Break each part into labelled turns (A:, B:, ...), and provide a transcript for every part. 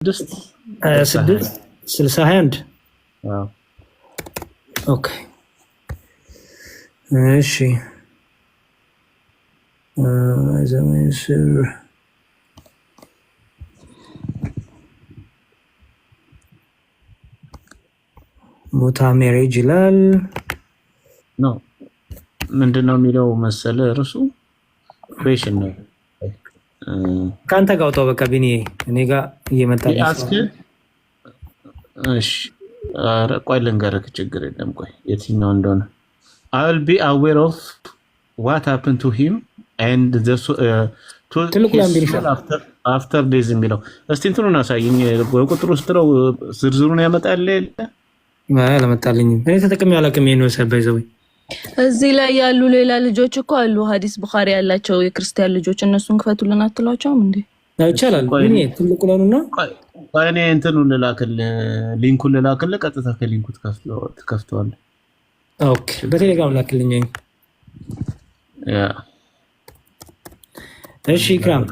A: 61 ኦኬ እሺ ዘመንስር ሞታ ሜሬጅ ይላል
B: ነው ምንድነው የሚለው መሰለ እርሱ ኩዌሽን ነው
A: ካንተ ጋር ወጣው በቃ ቢኒ እኔ ጋር እየመጣልኝ
B: እሺ ቆይ ልንገርህ ችግር የለም ቆይ የትኛው እንደሆነ I will be aware of what happened to him and the after this የሚለው እስቲ እንትኑን አሳየኝ ቁጥሩ ስትለው ዝርዝሩን ያመጣል
A: ለመጣልኝ እኔ ተጠቅሜ አላውቅም ይሄን ወሰበይዘው
C: እዚህ ላይ ያሉ ሌላ ልጆች እኮ አሉ ሐዲስ ቡኻሪ ያላቸው የክርስቲያን ልጆች እነሱን ክፈቱልን አትሏቸውም እንዴ?
A: ይቻላል እኔ ትልቁ ለኑና
B: እኔ እንትኑን ልላክል ሊንኩን ልላክል ቀጥታ ከሊንኩ ትከፍተዋለህ።
A: ኦኬ በቴሌግራም ላክልኝ።
B: ያ
A: እሺ ኢክራም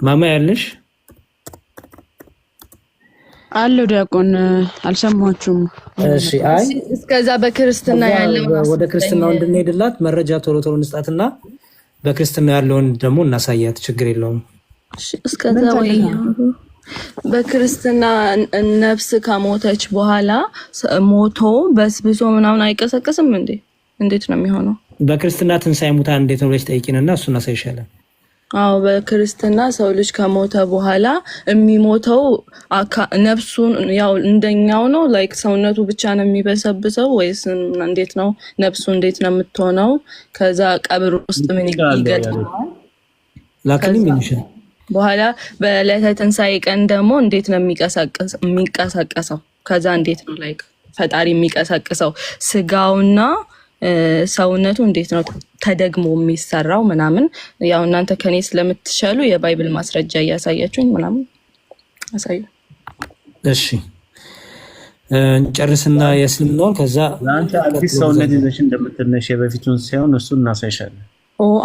A: ማማ ያለሽ
D: አለው ዲያቆን አልሰማችሁም?
A: እሺ አይ
C: እስከዛ በክርስትና ያለው
A: ወደ ክርስትናው እንድንሄድላት መረጃ ቶሎ ቶሎ እንስጣትና በክርስትና ያለውን ደግሞ እናሳያት ችግር የለውም።
C: እስከዛ ወይ በክርስትና ነፍስ ከሞተች በኋላ ሞቶ በስብሶ ምናምን አይቀሰቀስም እንዴ? እንዴት ነው የሚሆነው?
A: በክርስትና ትንሳኤ ሙታን እንዴት ነው ብለሽ ጠይቂንና እሱን እናሳይሻለን።
C: አዎ በክርስትና ሰው ልጅ ከሞተ በኋላ የሚሞተው ነፍሱን ያው እንደኛው ነው ላይክ ሰውነቱ ብቻ ነው የሚበሰብሰው ወይስ እንዴት ነው? ነፍሱ እንዴት ነው የምትሆነው? ከዛ ቀብር ውስጥ ምን ይገጥማል?
A: ላክልኝ ይልሻል።
C: በኋላ በዕለተ ትንሣኤ ቀን ደግሞ እንዴት ነው የሚቀሰቀሰው? ከዛ እንዴት ነው ላይክ ፈጣሪ የሚቀሰቅሰው ስጋውና ሰውነቱ እንዴት ነው ተደግሞ የሚሰራው ምናምን ያው እናንተ ከኔ ስለምትሻሉ የባይብል ማስረጃ እያሳያችሁኝ ምናምን አሳዩ።
A: እሺ እንጨርስና የስልምናውን ከዛ
B: አንተ አዲስ ሰውነት ይዘሽ እንደምትነሽ የበፊቱን ሳይሆን እሱን እናሳይሻለን።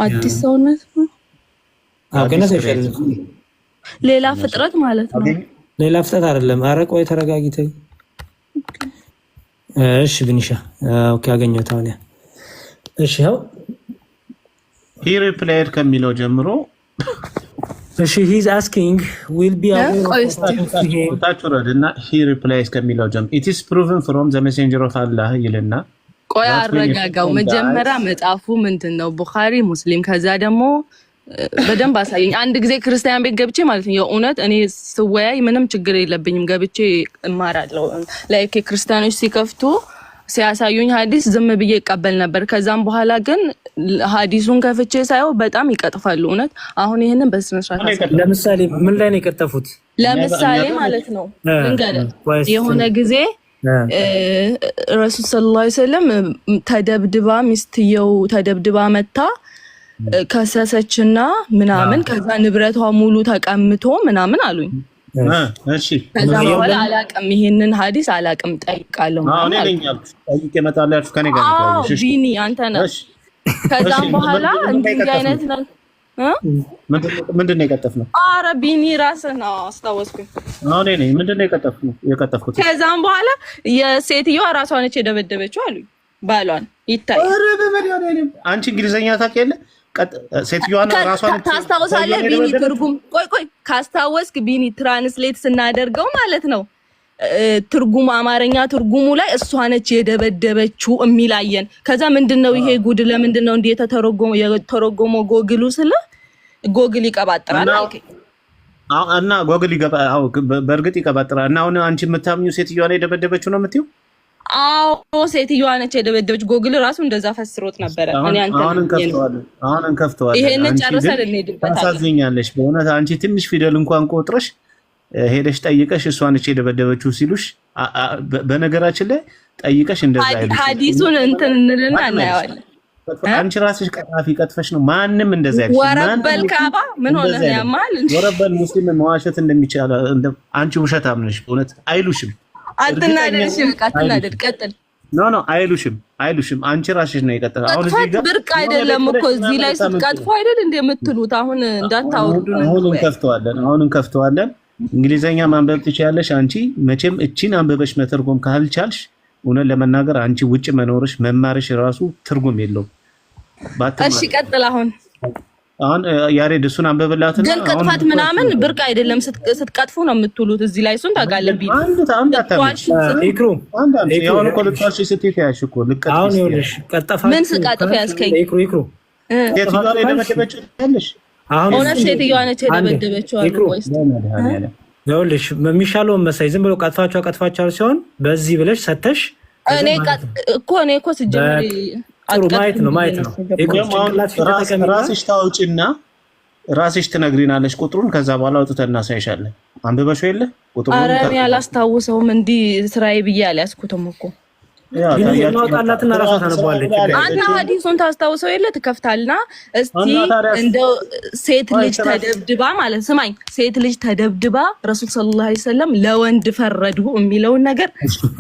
C: አዲስ ሰውነት ነው
A: ገና ሳይሻለን
C: ሌላ ፍጥረት ማለት ነው።
A: ሌላ ፍጥረት አይደለም። ኧረ ቆይ ተረጋጊተኝ። እሺ ብንሻ ኦኬ አገኘሁት አሁን። እሺ ያው
B: he replied ከሚለው ጀምሮ
A: እሺ he's asking will be
B: ታቹረድና he replies ከሚለው ጀምሮ it is proven from the messenger of Allah ይልና
C: ቆይ አረጋጋው። መጀመሪያ መጽሐፉ ምንድነው? ቡኻሪ ሙስሊም። ከዛ ደግሞ በደንብ አሳየኝ። አንድ ጊዜ ክርስቲያን ቤት ገብቼ ማለት ነው የእውነት እኔ ስወያይ ምንም ችግር የለብኝም ገብቼ እማራለሁ። ላይክ ክርስቲያኖች ሲከፍቱ ሲያሳዩኝ ሐዲስ ዝም ብዬ እቀበል ነበር። ከዛም በኋላ ግን ሐዲሱን ከፍቼ ሳይው በጣም ይቀጥፋሉ እውነት። አሁን ይሄንን በስነ ስርዓት
A: ለምሳሌ ምን ላይ ነው የቀጠፉት?
C: ለምሳሌ ማለት ነው የሆነ ጊዜ ረሱል ሰለላሁ ዐለይሂ ወሰለም ተደብድባ ሚስትየው ተደብድባ መታ ከሰሰችና ምናምን ከዛ ንብረቷ ሙሉ ተቀምቶ ምናምን አሉኝ።
B: እሺ
C: ከዛ በኋላ አላቅም ይሄንን ሐዲስ አላቅም ጠይቃለሁ
B: ማለት ነው። እኔ ነኝ ጠይቄ እመጣለሁ ከኔ ጋር ነው።
C: እሺ ቢኒ አንተ ነህ። ከዛም በኋላ እንዲህ አይነት ነው ምንድነው የቀጠፍነው? ኧረ ቢኒ ራስህ ነው አስታወስኩኝ።
B: እኔ ነኝ ምንድነው የቀጠፍኩት?
C: ከዛም በኋላ የሴትዮዋ ራሷ ነች የደበደበችው አሉኝ ባሏን ይታይ።
B: ኧረ በመድኃኒዓለም አንቺ እንግሊዘኛ ታውቂያለሽ? ሴትዮዋን ራሷን
C: ታስታውሳለህ ቢኒ? ትርጉም ቆይ ካስታወስክ ቢኒ ትራንስሌት ስናደርገው ማለት ነው ትርጉም አማርኛ ትርጉሙ ላይ እሷ ነች የደበደበችው የሚላየን። ከዛ ምንድነው ይሄ ጉድ ለምንድነው እንዴ የተተረጎመው ጎግሉ ስለ ጎግል ይቀባጥራል አልከኝ
B: እና ጎግል በእርግጥ ይቀባጥራል። እና አሁን አንቺ የምታምኚው ሴትዮዋን የደበደበችው ነው የምትይው?
C: አዎ ሴትዮዋ ነች የደበደበች። ጎግል ራሱ እንደዛ ፈስሮት ነበር። እኔ
B: አሁን እንከፍተዋለን።
C: ይሄንን ጨርሰን እንሄድበታለን።
B: ታሳዝኛለሽ በእውነት አንቺ ትንሽ ፊደል እንኳን ቆጥረሽ ሄደሽ ጠይቀሽ እሷ ነች የደበደበችው ሲሉሽ፣ በነገራችን ላይ ጠይቀሽ እንደዛ አይደለም።
C: ሐዲሱን እንትን እንልና እናያለን።
B: አንቺ ራስሽ ቀጣፊ ቀጥፈሽ ነው። ማንም እንደዛ አይደለም።
C: ወረበል ካባ ምን ሆነ ነው ያማል?
B: ወረበል ሙስሊም መዋሸት እንደሚቻል አንቺ ውሸታም ነሽ በእውነት አይሉሽም።
C: አትናደድሽ፣ በቃ አትናደድ፣ ቀጥል።
B: ኖ አይሉሽም አንቺ ራስሽ ነው የቀጠለው። አሁን እዚህ ጋር
C: ብርቅ አይደለም እኮ እዚህ ላይ ስትቀጥፉ አይደል እንደምትሉት። አሁን እንዳታወርዱ ነው።
B: አሁን እንከፍተዋለን። እንግሊዘኛ ማንበብ ትችያለሽ አንቺ። መቼም እቺን አንበበሽ መተርጎም ካልቻልሽ እውነት ለመናገር አንቺ ውጭ መኖርሽ መማርሽ ራሱ ትርጉም የለውም።
C: እሺ ቀጥል።
B: አሁን ያሬድ እሱን አንበብላትና
C: ግን ቅጥፈት ምናምን ብርቅ አይደለም ስትቀጥፉ ነው የምትሉት እዚህ ላይ። እሱን ታውቃለህ ቢል
B: አንድ አታምጪ ኢክሩ ያውን እኮ ልትዋልሽ ስትይ ታያሽ እኮ ልቀጥፍ።
A: አሁን ይኸውልሽ ቀጠፋችሁ
C: ምን ስቃጥፍ ያስከኝ
A: ኢክሩ
B: ሴትዮዋ ላይ ደበደበችው ያለሽ
A: አሁን
C: እውነት ሴትዮዋ ነች የደበደበችው አሉ ወይስ?
A: ይኸውልሽ የሚሻለው መሳይ ዝም ብሎ ቀጥፋችሁ ሲሆን በዚህ ብለሽ ሰተሽ
C: እኔ እኮ ሲጀምር
A: ጥሩ ማየት ነው።
B: ራስሽ ታውጪና ራስሽ ትነግሪናለሽ ቁጥሩን። ከዛ በኋላ አውጥተን እናሳይሻለን። አንብበሽው የለ ቁጥሩን?
C: ኧረ እኔ አላስታውሰውም። እንዲህ ስራዬ ብዬ አልያዝኩትም እኮ።
A: እናውጣላትና ራሷ ታነባለች።
C: አንተ ሐዲሱን ታስታውሰው የለ? ትከፍታልና እስቲ እንደው ሴት ልጅ ተደብድባ ማለት ስማኝ፣ ሴት ልጅ ተደብድባ ረሱል ሰለላሁ ዐለይሂ ወሰለም ለወንድ ፈረዱ የሚለውን ነገር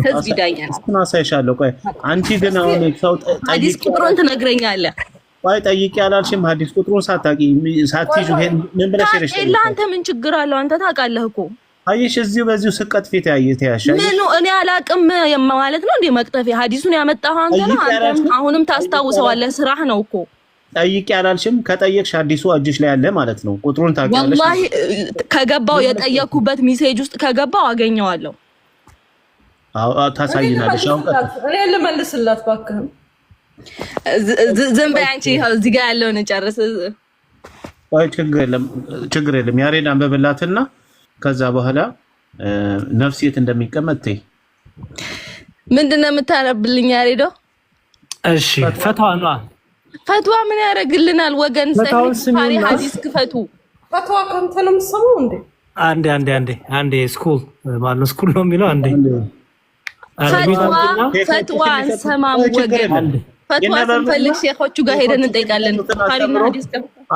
C: ህዝብ ይዳኛል።
B: እናሳይሻለሁ። ቆይ አንቺ ግን አሁን ሰው
C: ሐዲስ ቁጥሩን ትነግረኛለህ?
B: ቆይ ጠይቂ ያላልሽም ሐዲስ ቁጥሩን ሳትይዙ ምን ብለሽ ሄደሽ?
C: አንተ ምን ችግር አለው? አንተ ታውቃለህ እኮ።
B: አይሽ እዚሁ በዚሁ ስቀጥፊ ተያይተያሻ
C: ምን እኔ አላቅም ማለት ነው እንዴ? መቅጠፊ ሐዲሱን ያመጣኸው አንተ ነው። አንተ አሁንም ታስታውሰዋለህ። ስራህ ነው እኮ።
B: ጠይቂ ያላልሽም? ከጠየቅሽ ሐዲሱ እጅሽ ላይ ያለ ማለት ነው። ቁጥሩን ታውቂያለሽ?
C: ወላሂ ከገባው የጠየኩበት ሜሴጅ ውስጥ ከገባው አገኘዋለሁ።
B: ታሳይናለሽ። አሁን
C: እኔ ልመልስላት እባክህ። ዝም በይ አንቺ። እዚህ ጋር ያለውን ጨርስ።
B: ቆይ ችግር የለም። ያሬድ አንበብላትና ከዛ በኋላ ነፍስ የት እንደሚቀመጥ ተይ።
C: ምንድነው የምታረብልኝ ያሬዶ?
A: እሺ ፈትዋ ነው።
C: ፈትዋ ምን ያደርግልናል? ወገን ሳይፋሪ ሐዲስ ክፈቱ። ፈትዋ ካንተ ነው የምትሰማው እንዴ? አንዴ ስኩል ማነው ስኩል ነው የሚለው? አንዴ ፈትዋ አንሰማም ወገን። ፈትዋ ስንፈልግ ሼኾቹ ጋር ሄደን እንጠይቃለን። ፋሪና ሐዲስ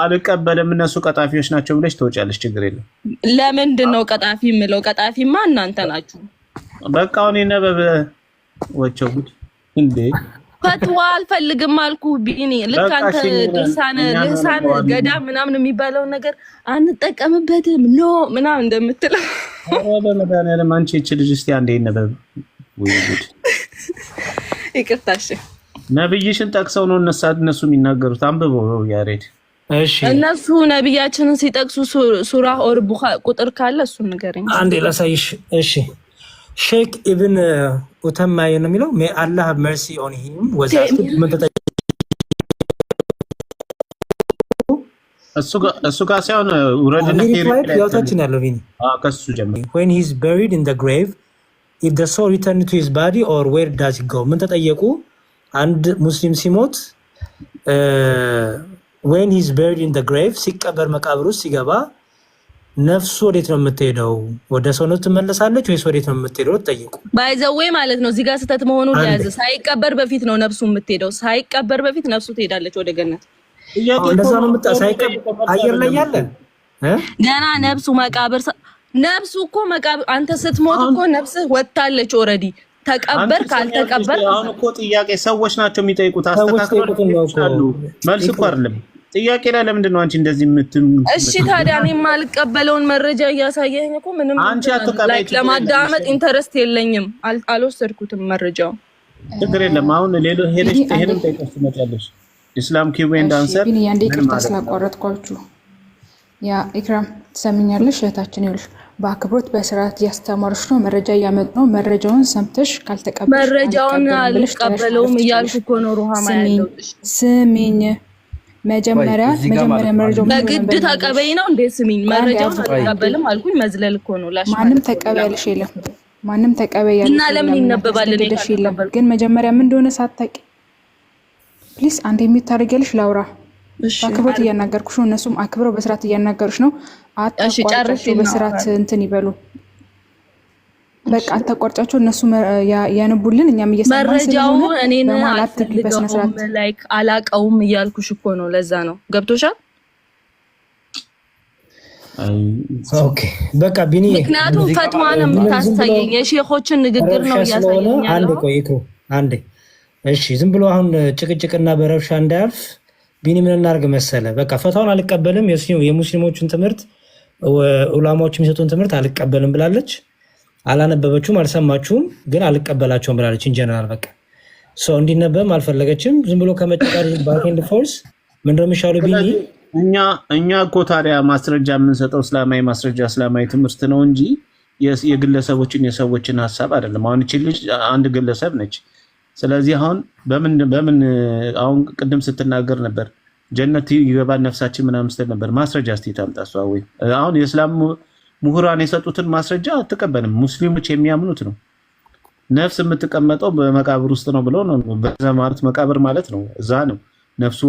B: አልቀበልም እነሱ ቀጣፊዎች ናቸው ብለሽ ትወጫለሽ። ችግር የለም።
C: ለምንድን ነው ቀጣፊ የምለው? ቀጣፊማ እናንተ ናችሁ።
B: በቃ እኔ ነበብ ወቸው ጉድ እንዴ።
C: ፈትዋ አልፈልግም አልኩህ ቢኒ። ልክ አንተ ልሳን ገዳም ምናምን የሚባለውን ነገር አንጠቀምበትም ኖ ምናምን እንደምትለው
B: በመድኃኒዓለም አንቺ እቺ ልጅ እስቲ አንዴ ነበብ ወይ ጉድ።
C: ይቅርታሽ
B: ነብይሽን ጠቅሰው ነው እነሱ የሚናገሩት። አንብበው ያሬድ።
A: እሺ
C: እነሱ ነብያችንን ሲጠቅሱ ሱራ ኦር ቁጥር ካለ እሱን ንገረኝ
A: አንዴ ላሳይሽ። እሺ ሼክ ኢብን ኡተማይ ነው የሚለው ሜይ አላህ ሃቭ መርሲ ኦን ሂም
B: እሱ ጋር ሳይሆን ውረድና
A: ያውታችን ያለው ቢኒ
B: ከሱ ጀምሮ
A: when he is buried in the grave if the soul return to his body or where does it go? ምን ተጠየቁ? አንድ ሙስሊም ሲሞት when he is buried in the grave ሲቀበር መቃብር ውስጥ ሲገባ ነፍሱ ወዴት ነው የምትሄደው? ወደ ሰውነቱ ትመለሳለች ወይስ ወዴት ነው የምትሄደው? ጠይቁ።
C: ባይዘዌ ማለት ነው እዚህ ጋር ስህተት መሆኑን ያዘ። ሳይቀበር በፊት ነው ነፍሱ የምትሄደው። ሳይቀበር በፊት ነፍሱ ትሄዳለች ወደ ገነት።
A: እንደዛ ነው ሳይቀበር አየር ላይ ያለ
C: ገና ነፍሱ መቃብር ነፍሱ እኮ መቃብር አንተ ስትሞት እኮ ነፍስህ ወጣለች ኦሬዲ። ተቀበር ካልተቀበር
B: አሁን እኮ ጥያቄ ሰዎች ናቸው የሚጠይቁት። አስተካክለው መልስ እኮ አይደለም ጥያቄ ላይ ለምንድን ነው አንቺ እንደዚህ
C: እሺ ታዲያ እኔ የማልቀበለውን መረጃ እያሳየኸኝ እኮ ምንም
B: አንቺ አትቀበይ።
C: ለማዳመጥ ኢንተረስት የለኝም። አልወሰድኩትም መረጃው።
B: ችግር የለም። አሁን ሄደሽ ጠይቀሽ ትመጫለሽ። ኢስላም ኪው ኤንድ አንሰር
E: ግን ያንዴ ይቅርታ ስላቋረጥኳችሁ። ያ ኢክራም ትሰሚኛለሽ? እህታችን ይኸውልሽ በአክብሮት በስርዓት እያስተማሩሽ ነው። መረጃ እያመጡ ነው። መረጃውን ሰምተሽ ካልተቀበልሽ
C: መረጃውን አልቀበለውም እያልኩ እኮ ነው። ሩሃማ ያለውሽ
E: ስሚኝ መጀመሪያ መረጃው
C: በግድ ተቀበይ ነው እንዴ? ስሚኝ መረጃውን አልቀበልም አልኩኝ። መዝለል እኮ ነው ላሽ
E: ማንም ተቀበልሽ የለም። ማንም ተቀበያለሽ
C: እና ለምን ይነበባል?
E: ግን መጀመሪያ ምን እንደሆነ ሳታቂ ፕሊስ አንዴ የሚታረጋልሽ ላውራ። በአክብሮት እያናገርኩሽ ነው። እነሱም አክብረው በስርዓት እያናገሩሽ ነው። አታቋርጫቸው። በስርዓት እንትን ይበሉ። በቃ አታቋርጫቸው። እነሱ ያነቡልን እኛም እየሰማን
C: መረጃው እኔን አትግልበስነስራት ላይክ አላቀውም እያልኩሽ እኮ ነው። ለዛ ነው ገብቶሻል?
A: ኦኬ በቃ ቢኒ
C: ምክንያቱም ፈትዋን የምታሳየኝ የሼኾችን ንግግር ነው እያሳየኝ ያለው።
A: አንዴ ቆይ አንዴ እሺ ዝም ብሎ አሁን ጭቅጭቅና በረብሻ እንዳያልፍ ቢኒ ምን እናርግ መሰለ፣ በቃ ፈታውን አልቀበልም፣ የሙስሊሞችን ትምህርት ዑላማዎች የሚሰጡን ትምህርት አልቀበልም ብላለች። አላነበበችውም፣ አልሰማችሁም፣ ግን አልቀበላቸውም ብላለች። ኢንጀነራል በቃ ሰው እንዲነበብም አልፈለገችም። ዝም ብሎ ከመጨቃር ባክ ኤንድ ፎርስ ምንድነው የሚሻለው ቢኒ?
B: እኛ እኮ ታዲያ ማስረጃ የምንሰጠው እስላማዊ ማስረጃ እስላማዊ ትምህርት ነው እንጂ የግለሰቦችን የሰዎችን ሀሳብ አይደለም። አሁን እቺ ልጅ አንድ ግለሰብ ነች። ስለዚህ አሁን በምን አሁን ቅድም ስትናገር ነበር ጀነት ይገባል ነፍሳችን ምናምን ስትል ነበር። ማስረጃ እስቲ ታምጣ እሷ። ወይ አሁን የእስላም ምሁራን የሰጡትን ማስረጃ አትቀበልም። ሙስሊሞች የሚያምኑት ነው። ነፍስ የምትቀመጠው በመቃብር ውስጥ ነው ብለው ነው። በዛ ማለት መቃብር ማለት ነው፣ እዛ ነው ነፍሱ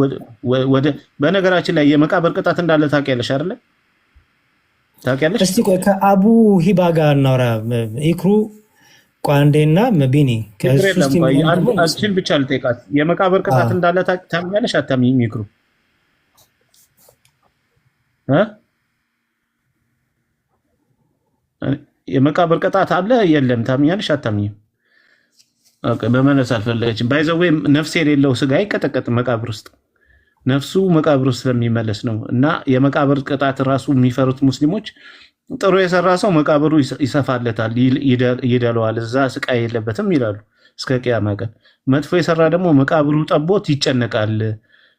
B: ወደ። በነገራችን ላይ የመቃብር ቅጣት እንዳለ ታውቂያለሽ አይደለ? ታውቂያለሽ?
A: እስቲ ቆይ ከአቡ ሂባ ጋር እናውራ። ኢክሩ ቋንዴና መቢኒ
B: አንቺን ብቻ ልጠይቃት። የመቃብር ቅጣት እንዳለ ታምኛለሽ አታምኚም? ኢክሩ የመቃብር ቅጣት አለ የለም? ታምኛለሽ አታምኚም? በመለስ አልፈለገችም። ባይዘዌ ነፍስ የሌለው ስጋ አይቀጠቀጥም መቃብር ውስጥ፣ ነፍሱ መቃብር ውስጥ ስለሚመለስ ነው። እና የመቃብር ቅጣት ራሱ የሚፈሩት ሙስሊሞች ጥሩ የሰራ ሰው መቃብሩ ይሰፋለታል፣ ይደለዋል፣ እዛ ስቃይ የለበትም ይላሉ እስከ ቅያማ ቀን። መጥፎ የሰራ ደግሞ መቃብሩ ጠቦት ይጨነቃል።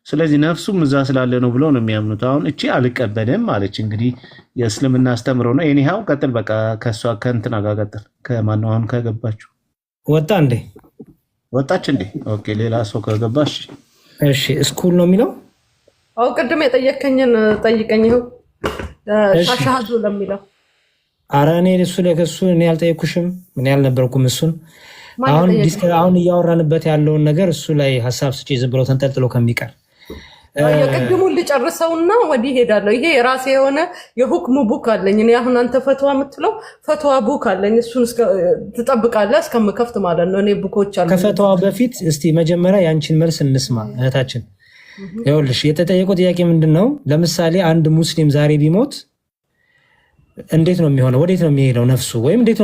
B: ስለዚህ ነፍሱም እዛ ስላለ ነው ብለው ነው የሚያምኑት። አሁን እቺ አልቀበልም አለች። እንግዲህ የእስልምና አስተምሮ ነው። ኤኒሃው ቀጥል፣ በቃ ከእሷ ከእንትና ጋር ቀጥል። ከማነው አሁን ከገባችሁ
A: ወጣ እንዴ?
B: ወጣች እንዴ? ኦኬ ሌላ ሰው ከገባሽ
A: እሺ። ስኩል ነው የሚለው።
F: አው ቅድም የጠየከኝን ጠይቀኝ። ይኸው ሻሻሃዱ ለሚለው
A: ኧረ እኔ እሱ እኔ አልጠየኩሽም፣ እኔ አልነበርኩም። እሱን አሁን እያወራንበት ያለውን ነገር እሱ ላይ ሀሳብ ስጪ፣ ዝም ብሎ ተንጠልጥሎ ከሚቀር
F: የቅድሙን ልጨርሰውና ወዲህ ሄዳለሁ። ይሄ የራሴ የሆነ የሁክሙ ቡክ አለኝ። እኔ አሁን አንተ ፈትዋ የምትለው ፈትዋ ቡክ አለኝ። እሱን ትጠብቃለህ እስከምከፍት ማለት ነው። እኔ ቡኮች አሉ።
A: ከፈትዋ በፊት እስቲ መጀመሪያ ያንቺን መልስ እንስማ እህታችን። ይኸውልሽ የተጠየቀው ጥያቄ ምንድን ነው? ለምሳሌ አንድ ሙስሊም ዛሬ ቢሞት እንዴት ነው የሚሆነው? ወዴት ነው የሚሄደው ነፍሱ? ወይም እንዴት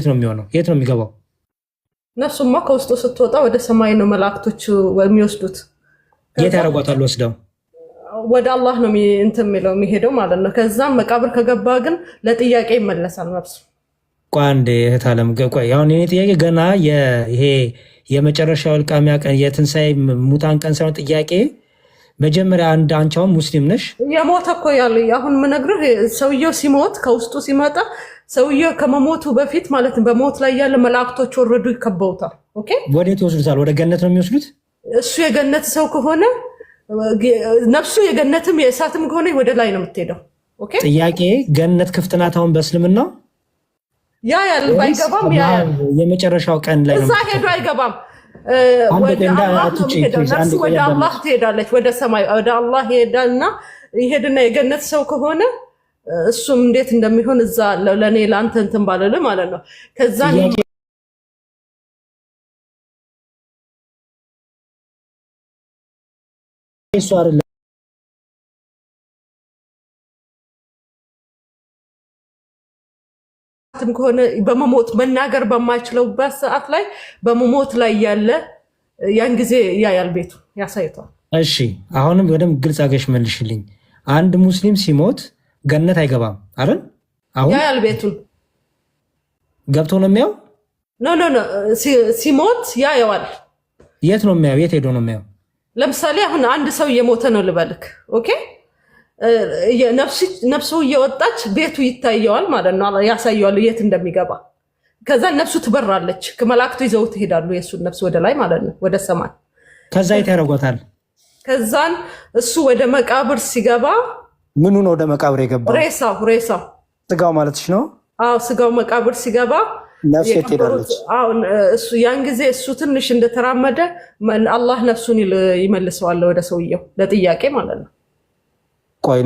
A: ነው የሚሆነው? የት ነው የሚገባው?
F: ነፍሱማ ከውስጡ ስትወጣ ወደ ሰማይ ነው መላእክቶች የሚወስዱት።
A: የት ያደርጓታል? ወስደው
F: ወደ አላህ ነው እንትን የሚለው የሚሄደው ማለት ነው። ከዛም መቃብር ከገባ ግን ለጥያቄ ይመለሳል ነፍሱ።
A: ቆይ አንዴ እህት አለም ቆይ፣ አሁን የኔ ጥያቄ ገና ይሄ የመጨረሻው ልቃሚያ ቀን የትንሣኤ ሙታን ቀን ሳይሆን ጥያቄ መጀመሪያ አንቺ አሁን ሙስሊም ነሽ።
F: የሞተ እኮ ያለ አሁን የምነግርህ ሰውየው ሲሞት ከውስጡ ሲመጣ ሰውየው ከመሞቱ በፊት ማለት በሞት ላይ ያለ መላእክቶች ወረዱ ይከበውታል። ኦኬ
A: ወዴት ይወስዱታል? ወደ ገነት ነው የሚወስዱት።
F: እሱ የገነት ሰው ከሆነ ነፍሱ የገነትም የእሳትም ከሆነ ወደ ላይ ነው የምትሄደው። ኦኬ
A: ጥያቄ ገነት ክፍት ናት አሁን በእስልምናው?
F: ያ ያል ባይገባም ያ
A: የመጨረሻው ቀን ላይ ነው
F: እዛ ሄዶ አይገባም። ወደ አላህ ትሄዳለች፣ ወደ ሰማይ ወደ አላህ ይሄዳልና ይሄድና የገነት ሰው ከሆነ እሱም እንዴት እንደሚሆን እዛ አለው። ለኔ ለአንተ እንትን ባለልህ ማለት ነው። ከዛ
A: እሱ አይደለም
F: ከሆነ በመሞት መናገር በማይችለውበት ሰዓት ላይ በመሞት ላይ ያለ ያን ጊዜ ያያል፣ ቤቱ ያሳይቷል።
A: እሺ አሁንም በደንብ ግልጽ አገሽ መልሽልኝ። አንድ ሙስሊም ሲሞት ገነት አይገባም አይደል? አሁን
F: ያያል፣ ቤቱን
A: ገብቶ ነው የሚያው?
F: ኖ ሲሞት ያየዋል።
A: የት ነው የሚያው? የት ሄዶ ነው የሚያው?
F: ለምሳሌ አሁን አንድ ሰው እየሞተ ነው ልበልክ። ኦኬ ነፍሱ እየወጣች ቤቱ ይታየዋል ማለት ነው። ያሳየዋል የት እንደሚገባ። ከዛ ነፍሱ ትበራለች፣ ከመላእክቱ ይዘው ትሄዳሉ የእሱን ነፍስ ወደ ላይ ማለት ነው፣ ወደ ሰማይ።
A: ከዛ የት ያደርጓታል?
F: ከዛን እሱ ወደ መቃብር ሲገባ
A: ምኑ ነው ወደ መቃብር የገባው?
F: ሬሳው
A: ስጋው ማለትሽ ነው?
F: አዎ ስጋው መቃብር ሲገባ
A: ነፍሱ የት ሄዳለች?
F: እሱ ያን ጊዜ እሱ ትንሽ እንደተራመደ አላህ ነፍሱን ይመልሰዋል ወደ ሰውየው ለጥያቄ ማለት ነው።
A: ቆይ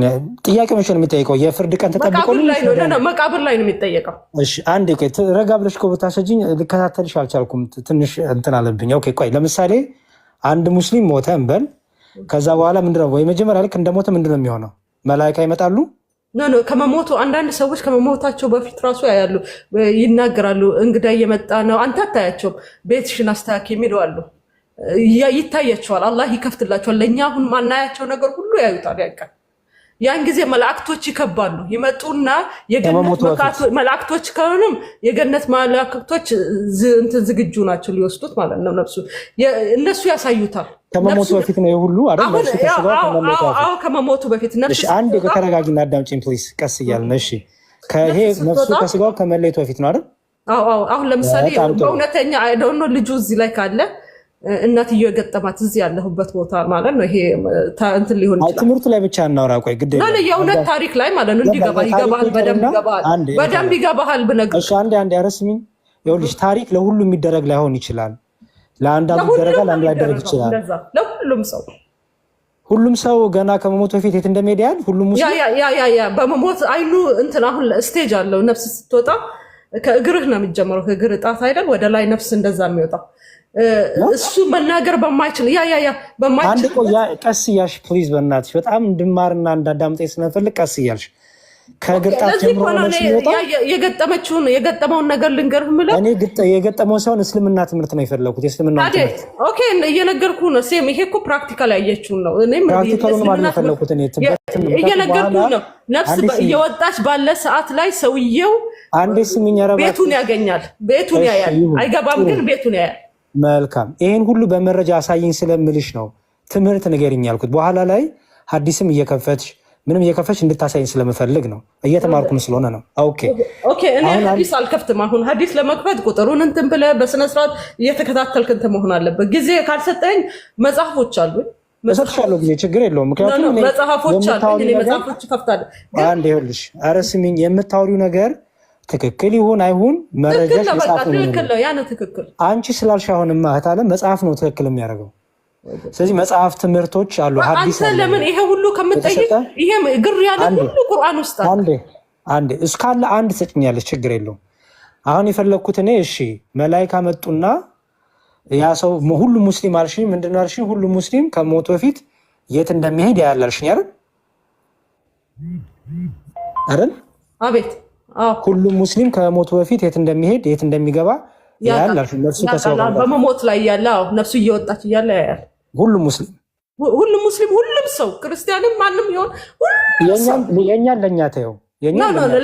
A: ጥያቄ መቼ ነው የሚጠየቀው? የፍርድ ቀን ተጠብቆ
F: መቃብር ላይ ነው የሚጠየቀው።
A: እሺ አንዴ ቆይ ረጋ ብለሽ እኮ ብታስረጂኝ ልከታተልሽ አልቻልኩም። ትንሽ እንትን አለብኝ። ኦኬ ቆይ ለምሳሌ አንድ ሙስሊም ሞተ እንበል። ከዛ በኋላ ምንድነው ወይ መጀመሪያ ልክ እንደሞተ ምንድነው የሚሆነው? መላእክት ይመጣሉ?
F: ኖ ከመሞቱ አንዳንድ ሰዎች ከመሞታቸው በፊት ራሱ ያያሉ፣ ይናገራሉ። እንግዳ እየመጣ ነው፣ አንተ አታያቸውም፣ ቤትሽን አስተካክል የሚሉ አሉ። ይታያቸዋል። አላህ ይከፍትላቸዋል። ለኛ አሁን ማናያቸው ነገር ሁሉ ያዩታል ያውቃል። ያን ጊዜ መላእክቶች ይከባሉ ይመጡና የገነት መላእክቶች ከሆኑም የገነት መላእክቶች እንትን ዝግጁ ናቸው ሊወስዱት ማለት ነው። ነፍሱ እነሱ ያሳዩታል።
A: ከመሞቱ በፊት ነው የሁሉ አይደል?
F: አዎ ከመሞቱ በፊት ነፍሱ
A: አንድ ከተረጋጊና አዳምጪኝ ፕሊዝ፣ ቀስ እያልን እሺ። ከይሄ ነፍሱ ከስጋው ከመለየቱ በፊት ነው አይደል?
F: አዎ አሁን ለምሳሌ በእውነተኛ አይደውኖ ልጁ እዚህ ላይ ካለ እናትየው የገጠማት እዚህ ያለሁበት ቦታ ማለት ነው። ይሄ እንትን ሊሆን ይችላል።
A: ትምህርቱ ላይ ብቻ እናውራ። ቆይ ግድ
F: ነው የእውነት ታሪክ ላይ ማለት ነው። ይገባሃል፣ በደንብ ይገባሃል ብነግርህ።
A: እሺ አንዴ አረስሚኝ። ይኸውልሽ ታሪክ ለሁሉም የሚደረግ ላይሆን ይችላል። ለአንዳንዱ ይደረጋል፣ አንዱ ላይደረግ ይችላል። ሁሉም ሰው ገና ከመሞቱ በፊት የት እንደሚሄድ ያህል ሁሉም
F: ያ በመሞት አይኑ እንትን አሁን ስቴጅ አለው። ነፍስ ስትወጣ ከእግርህ ነው የሚጀምረው። ከእግር ጣት አይደል ወደ ላይ ነፍስ እንደዛ የሚወጣው እሱ መናገር በማይችል በማይችል
A: አንድ ቆያ ቀስ እያልሽ ፕሊዝ፣ በእናትሽ በጣም እንድማርና እንዳዳምጠኝ ስለፈልግ ቀስ እያልሽ ከግርጣት ጀምሮ ነው ሲወጣ
F: የገጠመውን ነገር ልንገርህ ማለት
A: እኔ የገጠመው ሰውን እስልምና ትምህርት ነው የፈለኩት። የእስልምና ትምህርት
F: ኦኬ፣ እየነገርኩህ ነው። ሴም ይሄ እኮ ፕራክቲካል ያየችው ነው። እኔም
A: ፕራክቲካሉን ማለት የፈለኩት እኔ
F: እየነገርኩህ ነው። ነፍስ እየወጣች ባለ ሰዓት ላይ ሰውየው
A: አንዴ ስሚኝ፣
F: ቤቱን ያገኛል፣ ቤቱን ያያል። አይገባም ግን ቤቱን ያያል።
A: መልካም፣ ይሄን ሁሉ በመረጃ አሳይኝ ስለምልሽ ነው ትምህርት ንገሪኝ ያልኩት። በኋላ ላይ ሐዲስም እየከፈትሽ ምንም እየከፈትሽ እንድታሳይኝ ስለምፈልግ ነው፣ እየተማርኩም ስለሆነ ነው። ኦኬ
F: እኔ ሐዲስ አልከፍትም። አሁን ሐዲስ ለመክፈት ቁጥሩን እንትን ብለህ በስነ ስርዓት እየተከታተልክ እንትን መሆን አለበት። ጊዜ ካልሰጠኝ መጽሐፎች አሉ
A: እሰጥሻለሁ፣ ጊዜ ችግር የለውም። ምክንያቱም
F: መጽሐፎች አሉ፣ እኔ መጽሐፎች ከፍታለሁ።
A: አንዴ ይኸውልሽ፣ ኧረ ስሚኝ፣ የምታወሪው ነገር ትክክል ይሁን አይሁን መረጃሽ መጽሐፍ ነው።
F: ያ ነው ትክክል።
A: አንቺ ስላልሽ አሁንማ እህት አለም መጽሐፍ ነው ትክክል የሚያደርገው። ስለዚህ መጽሐፍ ትምህርቶች አሉ። ሐዲስ
F: አንተ ለምን ይሄ ሁሉ ከምትጠይቅ ይሄ ግር ያለ ሁሉ ቁርአን ውስጥ
A: አንዴ እስካለ አንድ ትሰጭኛለሽ፣ ችግር የለውም። አሁን የፈለኩት እኔ እሺ መላኢካ መጡና ያ ሰው ሁሉ ሙስሊም አልሽኝ። ምንድነው አልሽኝ? ሁሉ ሙስሊም ከሞቱ በፊት የት እንደሚሄድ ያያል አልሽኝ አይደል?
F: አቤት
A: ሁሉም ሙስሊም ከሞቱ በፊት የት እንደሚሄድ የት እንደሚገባ ያያል አልሽኝ። ነፍሱ ከሰው
F: በመሞት ላይ ያለ ነፍሱ እየወጣች እያለ ያያል።
A: ሁሉም ሙስሊም
F: ሁሉም ሰው ክርስቲያንም ማንም ይሆን
A: የኛን ለኛ ተይው፣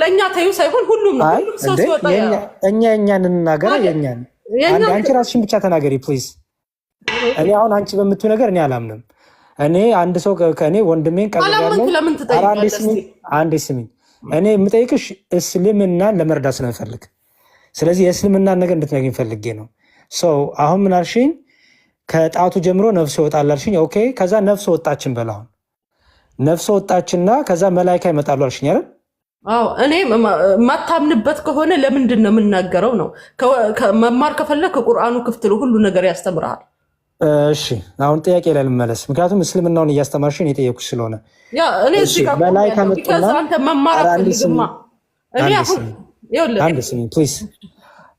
F: ለኛ ተይው ሳይሆን ሁሉም ነው። ሁሉም ሰው ሲወጣ
A: እኛን እንናገር። አንቺ ራስሽን ብቻ ተናገሪ ፕሊዝ። እኔ አሁን አንቺ በምትዩ ነገር እኔ አላምንም። እኔ አንድ ሰው ከእኔ ወንድሜን አንዴ ስሚኝ፣ እኔ የምጠይቅሽ እስልምናን ለመርዳት ስለምፈልግ፣ ስለዚህ የእስልምናን ነገር እንድትነግሪኝ ፈልጌ ነው። ሰው አሁን ምን አልሽኝ? ከጣቱ ጀምሮ ነፍስ ይወጣል አልሽኝ። ኦኬ፣ ከዛ ነፍስ ወጣችን በል። አሁን ነፍስ ወጣችና ከዛ መላኢካ ይመጣሉ አልሽኝ አይደል?
F: አዎ። እኔ የማታምንበት ከሆነ ለምንድን ነው የምናገረው ነው። መማር ከፈለክ ቁርአኑ ክፍት ነው፣ ሁሉ ነገር ያስተምርሃል።
A: እሺ፣ አሁን ጥያቄ ላይ ልመለስ። ምክንያቱም እስልምናውን እያስተማርሽኝ የጠየኩሽ ስለሆነ
F: እኔ እዚህ ጋር መላኢካ መጥቶና አንተ መማር አትፈልግማ። እኔ አሁን
A: አንድ ስሚኝ ፕሊዝ።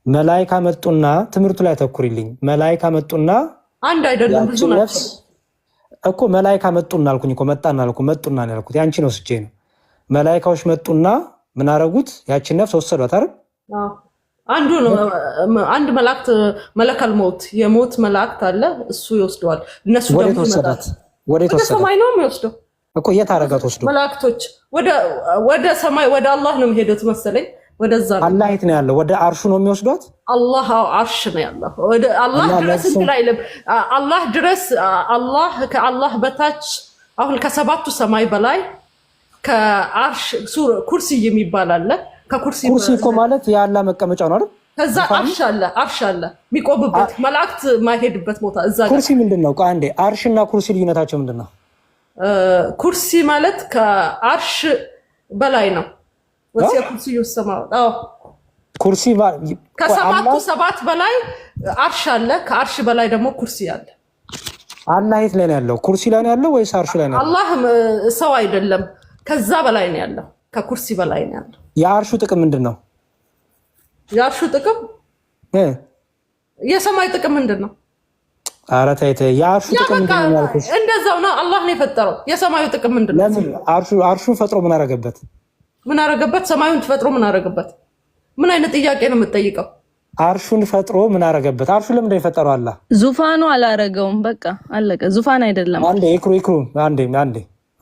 A: መላኢካ መጡና ትምህርቱ ላይ ተኩሪልኝ። መላኢካ መጡና
F: አንድ አይደለም ብዙ ናቸው
A: እኮ። መላኢካ መጡና አልኩኝ እኮ መጣና አልኩ መጡና ነው ያልኩት። ያንቺን ወስጄ ነው። መላኢካዎች መጡና ምን አረጉት? ያቺን ነፍስ ወሰዷት አይደል?
F: አንዱ ነው። አንድ መላእክት መለከል ሞት የሞት መላእክት አለ፣ እሱ ይወስደዋል። እነሱ ደግሞ
A: ወሰዳት
F: ወደ ሰማይ ነው የሚወስደው
A: እኮ። የት አረጋት ወስዶ?
F: መላእክቶች ወደ ሰማይ ወደ አላህ ነው የሚሄዱት መሰለኝ። ወደዛ ነው።
A: አላህ የት ነው ያለው? ወደ አርሹ ነው የሚወስዷት።
F: አላህ አርሽ ነው ያለው። ወደ አላህ ድረስ እንትን አይልም። አላህ ድረስ ከአላህ በታች አሁን ከሰባቱ ሰማይ በላይ ከአርሽ ኩርሲ የሚባል አለ። ኩርሲ
A: እኮ ማለት የአላህ መቀመጫ ነው አይደል?
F: ከዛ አርሽ አለ የሚቆምበት መላእክት ማይሄድበት ቦታ እዛ።
A: ኩርሲ ምንድን ነው? አንዴ አርሽና ኩርሲ ልዩነታቸው ምንድን ነው?
F: ኩርሲ ማለት ከአርሽ በላይ ነው። ወሲያ ኩርሲ ይሰማው።
A: ኩርሲ
F: ከሰባቱ ሰባት በላይ አርሽ አለ። ከአርሽ በላይ ደግሞ ኩርሲ አለ።
A: አላህ የት ላይ ነው ያለው? ኩርሲ ላይ ነው ያለው ወይስ አርሽ ላይ ነው ያለው?
F: አላህ ሰው አይደለም። ከዛ በላይ ነው ያለው። ከኩርሲ በላይ ነው ያለው።
A: የአርሹ ጥቅም ምንድን ነው?
F: የአርሹ ጥቅም የሰማይ ጥቅም ምንድን ነው?
A: ኧረ ተይ ተይ። የአርሹ ጥቅም ምንድን ነው ያልኩሽ?
F: እንደዛው ነው። አላህ ነው የፈጠረው። የሰማዩ ጥቅም ምንድን ነው?
A: ለምን አርሹን ፈጥሮ ምን አረገበት?
F: ምን አረገበት? ሰማዩን ፈጥሮ ምን አረገበት? ምን አይነት ጥያቄ ነው የምትጠይቀው?
A: አርሹን ፈጥሮ ምን አረገበት? አርሹ ለምን የፈጠረው አላህ?
C: ዙፋኑ አላረገውም። በቃ አለቀ። ዙፋን አይደለም።
A: አንዴ ይክሩ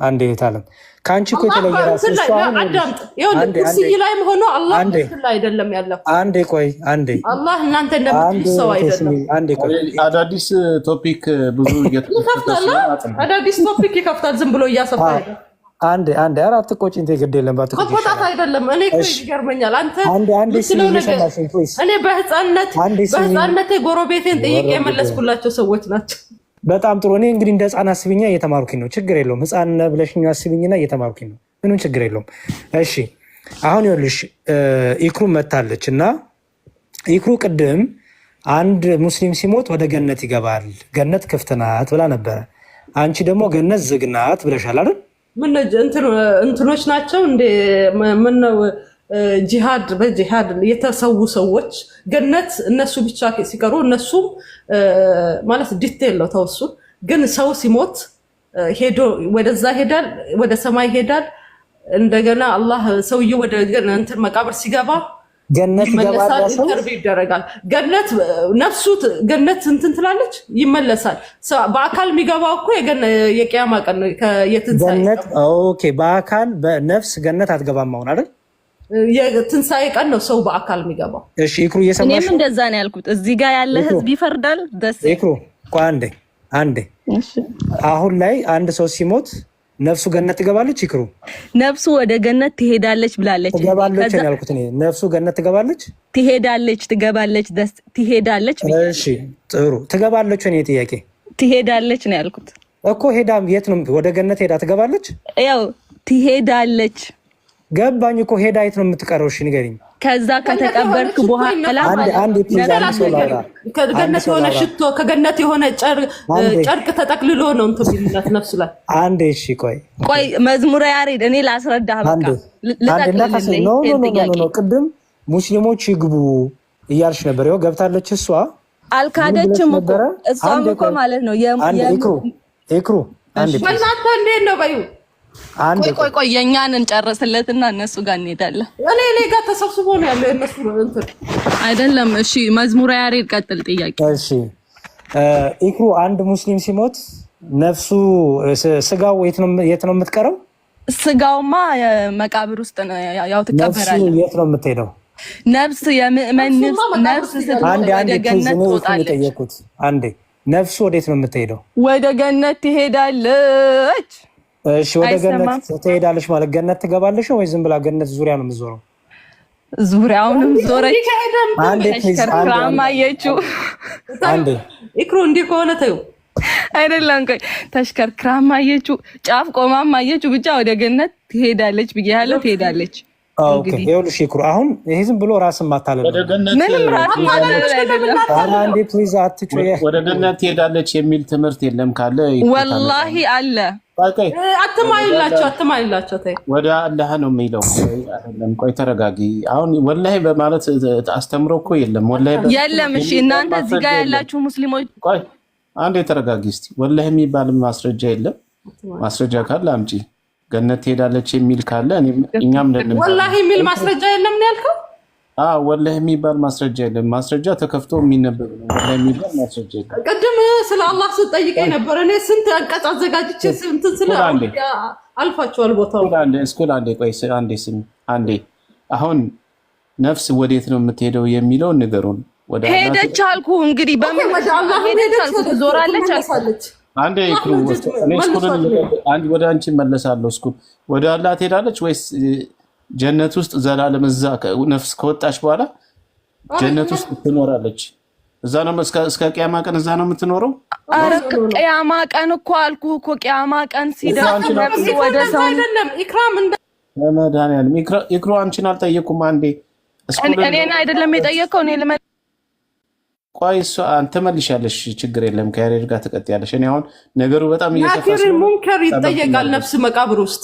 A: አንዴ የታለም ካንቺ እኮ የተለየ ራስ
F: እሱ አዳምጥ። ይኸውልህ ኩርሲይ ላይ ሆኖ አላህ ላይ አይደለም ያለው።
A: አንዴ ቆይ
F: አላህ እናንተ እንደምትሉት ሰው አይደለም።
A: አንዴ ቆይ
B: አዳዲስ ቶፒክ ብዙ
F: ይከፍታል። አዳዲስ ቶፒክ ይከፍታል ዝም ብሎ እያሰፋ አይደለም።
A: አንዴ አራት ቆጭ ግድ የለም
F: ቆጣት አይደለም። እኔ እኮ ይገርመኛል። እኔ በህፃንነቴ ጎረቤቴን ጠይቄ የመለስኩላቸው ሰዎች ናቸው።
A: በጣም ጥሩ። እኔ እንግዲህ እንደ ህፃን አስብኛ እየተማርኩኝ ነው። ችግር የለውም። ህፃን ብለሽኝ አስብኝና እየተማርኩኝ ነው። ምንም ችግር የለውም። እሺ አሁን ይኸውልሽ ኢክሩ መታለች እና ኢክሩ ቅድም አንድ ሙስሊም ሲሞት ወደ ገነት ይገባል፣ ገነት ክፍት ናት ብላ ነበረ። አንቺ ደግሞ ገነት ዝግ ናት ብለሻል አይደል?
F: ምን እንትኖች ናቸው እንደ ምን ነው ጂሃድ በጂሃድ የተሰዉ ሰዎች ገነት እነሱ ብቻ ሲቀሩ እነሱም ማለት ዲቴል ነው ተወሱ። ግን ሰው ሲሞት ሄዶ ወደዛ ሄዳል፣ ወደ ሰማይ ሄዳል። እንደገና አላህ ሰውዬው ወደ እንትን መቃብር ሲገባ
A: ገነት ይገባል፣
F: ኢንተርቪው ይደረጋል። ገነት ነፍሱ ገነት እንትን ትላለች፣ ይመለሳል። በአካል የሚገባው እኮ የቂያማ ቀን ነው የትንሳኤ
A: ገነት። ኦኬ በአካል በነፍስ ገነት አትገባም አሁን አይደል?
F: የትንሳኤ ቀን ነው ሰው በአካል የሚገባው።
A: እሺ ኢክሩ እየሰማሽ?
C: እኔም እንደዛ ነው ያልኩት። እዚህ ጋር ያለ ህዝብ ይፈርዳል። ደስ
A: ኢክሩ ቆይ አንዴ አሁን ላይ አንድ ሰው ሲሞት ነፍሱ ገነት ትገባለች? ኢክሩ
C: ነፍሱ ወደ ገነት ትሄዳለች ብላለች።
A: ትገባለች ነው ያልኩት እኔ። ነፍሱ ገነት ትገባለች?
C: ትገባለች፣ ትሄዳለች።
A: እሺ ጥሩ። ትገባለች ነው ጥያቄ?
C: ትሄዳለች ነው ያልኩት
A: እኮ። ሄዳ የት ነው? ወደ ገነት ሄዳ ትገባለች?
C: ያው ትሄዳለች።
A: ገባኝ እኮ። ሄዳ የት ነው የምትቀረው? እሺ ንገሪኝ።
C: ከዛ ከተቀበርክ በኋላ
F: ከገነት የሆነ ሽቶ ከገነት የሆነ ጨርቅ ተጠቅልሎ ነው እንትን የሚላት ነፍሱ ላይ።
A: አንዴ እሺ ቆይ
C: መዝሙረ ያሬድ እኔ ላስረዳህ።
A: በቃ ቅድም ሙስሊሞች ይግቡ እያልሽ ነበር። ይኸው ገብታለች። እሷ
C: አልካደችም እኮ እሷም እኮ ማለት ነው።
A: ኢክሩ አንዴ
F: እናንተ እንዴት ነው በዩ
C: ቆይ የኛን እንጨርስለትና እነሱ ጋር እንሄዳለን።
F: እኔ ጋር ተሰብስቦ ነው ያለው እነሱ እንትን
C: አይደለም። እሺ መዝሙረ ያሬድ ቀጥል ጥያቄ።
A: እሺ ኢክሩ አንድ ሙስሊም ሲሞት ነፍሱ ስጋው የት ነው የምትቀረው?
C: ስጋውማ መቃብር ውስጥ ነው ያው ትቀበራለች።
A: ነፍሱ የት ነው የምትሄደው?
C: ነፍስ የምእመን ነፍስ ስትወጣ ወደ ገነት ትወጣለች።
A: አንዴ ነፍሱ ወዴት ነው የምትሄደው?
C: ወደ ገነት ትሄዳለች።
A: እሺ ወደ ገነት ትሄዳለች ማለት ገነት ትገባለች ወይ ዝም ብላ ገነት ዙሪያ ነው የምትዞረው?
C: ዙሪያውንም ዞረች። አንዴ ተሽከርክራማየችው።
A: አንዴ
F: ኢክሩ እንዲህ ከሆነ ተይው
C: አይደለም። ቆይ ተሽከርክራማየችው፣ ጫፍ ቆማማየችው፣ ብቻ ወደ ገነት ትሄዳለች ብያለሁ። ትሄዳለች።
A: ኦኬ ይኸውልሽ ኢክሩ አሁን ይሄ ዝም ብሎ ራስን ማታለል ነው።
C: ምንም ራስን ማታለል አይደለም።
A: አንዴ ፕሊዝ አትጩይ።
B: ወደ ገነት ትሄዳለች የሚል ትምህርት የለም ካለ
C: ወላሂ አለ።
F: አትማይላቸው ተይ።
B: ወደ አላህ ነው የሚለው አይደለም። ቆይ ተረጋጊ። አሁን ወላሂ በማለት አስተምሮ እኮ የለም። ወላሂ
C: የለም። እሺ እናንተ እዚህ ጋር ያላችሁ ሙስሊሞች
B: ቆይ አንዴ ተረጋጊ እስቲ። ወላሂ የሚባል ማስረጃ የለም። ማስረጃ ካለ አምጪ። ገነት ትሄዳለች የሚል ካለ እኛም እንደንም
F: ወላሂ የሚል ማስረጃ የለም ነው ያልከው?
B: ወላሂ የሚባል ማስረጃ የለም። ማስረጃ ተከፍቶ የሚነበብ ነው። ወላሂ የሚባል ማስረጃ የለም።
F: ቅድም ስለ አላህ ስትጠይቀኝ ነበር። እኔ ስንት አንቀጽ አዘጋጅቼ እንትን ስለ አልፋቸዋል ቦታው አንዴ አሁን ነፍስ ወዴት ነው የምትሄደው የሚለው ንገሩን። ወደ
C: ሄደች አልኩ። እንግዲህ በምን ወደ አላህ ሄደች አልኩ። ዞራለች አልኩ።
B: አንዴ ኢክሩ አንድ ወደ አንቺ መለሳለሁ። እስኩል ወደ አላህ ትሄዳለች ወይስ ጀነት ውስጥ ዘላለም እዛ ነፍስ ከወጣች በኋላ ጀነት ውስጥ ትኖራለች? እዛ ነው እስከ ቂያማ ቀን እዛ ነው የምትኖረው?
C: አረ ቂያማ ቀን እኮ አልኩህ እኮ ቂያማ ቀን ሲደርስ ነፍስ ወደ ሰው
F: አይደለም። ኢክራም እንደ
B: መድኃኒዓለም ኢክሩ አንቺን አልጠየኩም። አንዴ
C: እኔን አይደለም የጠየቀው እኔ
B: ቆይ እሱ አንተ መልሻለሽ፣ ችግር የለም። ከያሬድ ጋር ትቀጥያለሽ። እኔ አሁን ነገሩ በጣም እየተፈሰ
F: ሙንከር ይጠየቃል። ነፍስ መቃብር ውስጥ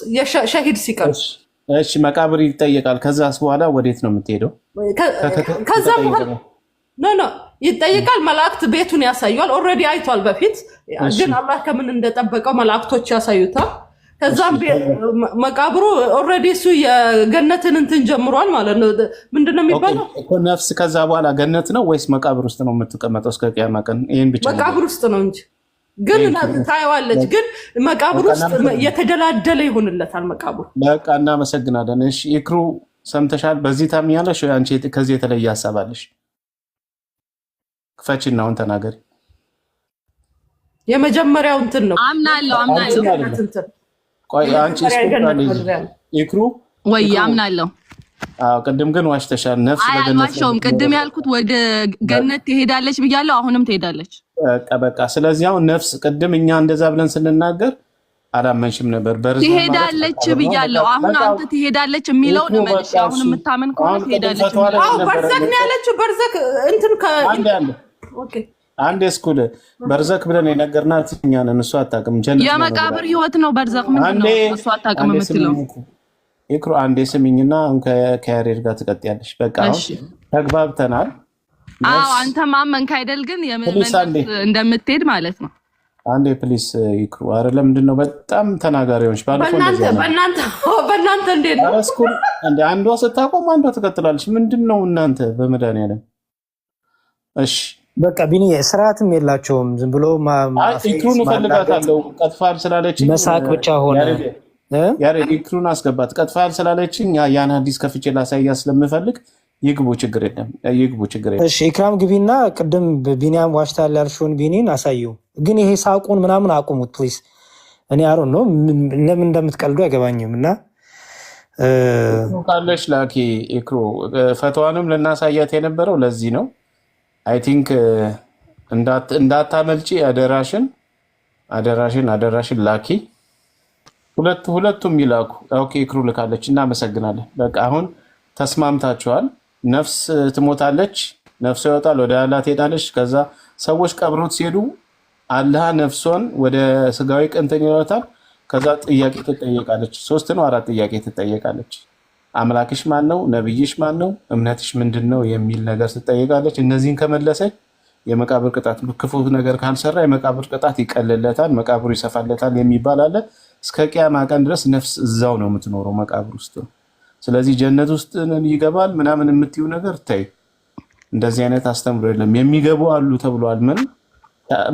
F: ሸሂድ ሲቀር
B: እሺ መቃብር ይጠየቃል። ከዛስ በኋላ ወዴት ነው የምትሄደው?
F: ከዛ በኋላ ኖ ይጠየቃል። መላእክት ቤቱን ያሳዩዋል። ኦልሬዲ አይቷል በፊት ግን አላህ ከምን እንደጠበቀው መላእክቶች ያሳዩታል። ከዛም መቃብሩ ኦልሬዲ እሱ የገነትን እንትን ጀምሯል ማለት ነው። ምንድነው የሚባለው
B: እኮ ነፍስ ከዛ በኋላ ገነት ነው ወይስ መቃብር ውስጥ ነው የምትቀመጠው እስከ ቂያማ ቀን? ይሄን ብቻ
F: መቃብር ውስጥ ነው እንጂ ግን ታየዋለች። ግን መቃብር ውስጥ የተደላደለ ይሆንለታል መቃብሩ።
B: በቃ እናመሰግናለን። እሺ ኢክሩ ሰምተሻል? በዚህ ታምኛለሽ ወይ አንቺ ከዚህ የተለየ ሐሳብ አለሽ? ክፈቺና አሁን ተናገሪ።
F: የመጀመሪያው እንትን ነው
C: አምናለሁ።
B: ቆይ አንቺ ኢክሩ
C: ወይ አምናለሁ።
B: ቅድም ግን ዋሽተሻል። ነፍስ
C: ለገነት አልዋሸሁም። ቅድም ያልኩት ወደ ገነት ትሄዳለች ብያለሁ። አሁንም ትሄዳለች።
B: በቃ ስለዚህ አሁን ነፍስ ቅድም እኛ እንደዛ ብለን ስንናገር አላመንሽም ነበር።
C: ትሄዳለች ብያለሁ። አሁን አንተ ትሄዳለች የሚለውን መልሽ። አሁን የምታመን ከሆነ ትሄዳለች።
F: በርዘክ ነው ያለችው። በርዘክ እንትን
B: አንድ ስኩል በርዘክ ብለን የነገርናት እኛ ነን። እሱ አታውቅም።
C: የመቃብር ህይወት ነው በርዘክ ምንድን ነው? እሱ አታውቅም የምትለው
B: ይክሩ አንዴ ስሚኝና ከያሬድ ጋር ትቀጥያለሽ። በቃ ተግባብተናል።
C: አዎ አንተ ማመንክ አይደል? ግን እንደምትሄድ ማለት ነው።
B: አንዴ ፕሊስ ይክሩ። አረ ለምንድን ነው በጣም ተናጋሪዎች ባለፈው
F: በእናንተ እንዴት ነው
B: ስኩል እንደ አንዷ ስታቆም አንዷ ትቀጥላለች። ምንድነው እናንተ በመድኃኒዓለም? እሺ
A: በቃ ቢኒ ስርዓትም የላቸውም። ዝም ብሎ
B: ኢክሩን እፈልጋታለሁ ቀጥፋል ስላለች
A: መሳቅ ብቻ ሆነ።
B: ያሬድ ኢክሩን አስገባት። ቀጥፋል ስላለችኝ ያን አዲስ ከፍቼ ላሳያ ስለምፈልግ ይግቡ፣ ችግር የለም ይግቡ፣ ችግር የለም።
A: እሺ ኢክራም ግቢና ቅድም ቢኒያም ዋሽታል ያልሽውን ቢኒን አሳየው። ግን ይሄ ሳቁን ምናምን አቁሙት ፕሊዝ። እኔ አሮን ነው ለምን እንደምትቀልዱ አይገባኝም። እና
B: ካለሽ ላኪ ኢክሩ ፈተዋንም ልናሳያት የነበረው ለዚህ ነው። አይ ቲንክ እንዳታመልጪ አደራሽን ላኪ። ሁለቱም ይላኩ። ኦኬ ኢክሩ ልካለች። እናመሰግናለን። በቃ አሁን ተስማምታችኋል። ነፍስ ትሞታለች፣ ነፍሷ ይወጣል፣ ወደ አላህ ትሄዳለች። ከዛ ሰዎች ቀብሮት ሲሄዱ አላህ ነፍሷን ወደ ስጋዊ ቅንትን ይወጣል። ከዛ ጥያቄ ትጠየቃለች። 3 ነው 4 ጥያቄ ትጠየቃለች። አምላክሽ ማን ነው? ነብይሽ ማን ነው? እምነትሽ ምንድነው? የሚል ነገር ትጠየቃለች። እነዚህን ከመለሰች የመቃብር ቅጣት፣ ክፉ ነገር ካልሰራ የመቃብር ቅጣት ይቀልለታል፣ መቃብሩ ይሰፋለታል የሚባል አለ። እስከ ቂያማ ቀን ድረስ ነፍስ እዛው ነው የምትኖረው መቃብር ውስጥ። ስለዚህ ጀነት ውስጥ ይገባል ምናምን የምትዩ ነገር ታይ። እንደዚህ አይነት አስተምሮ የለም። የሚገቡ አሉ ተብሏል።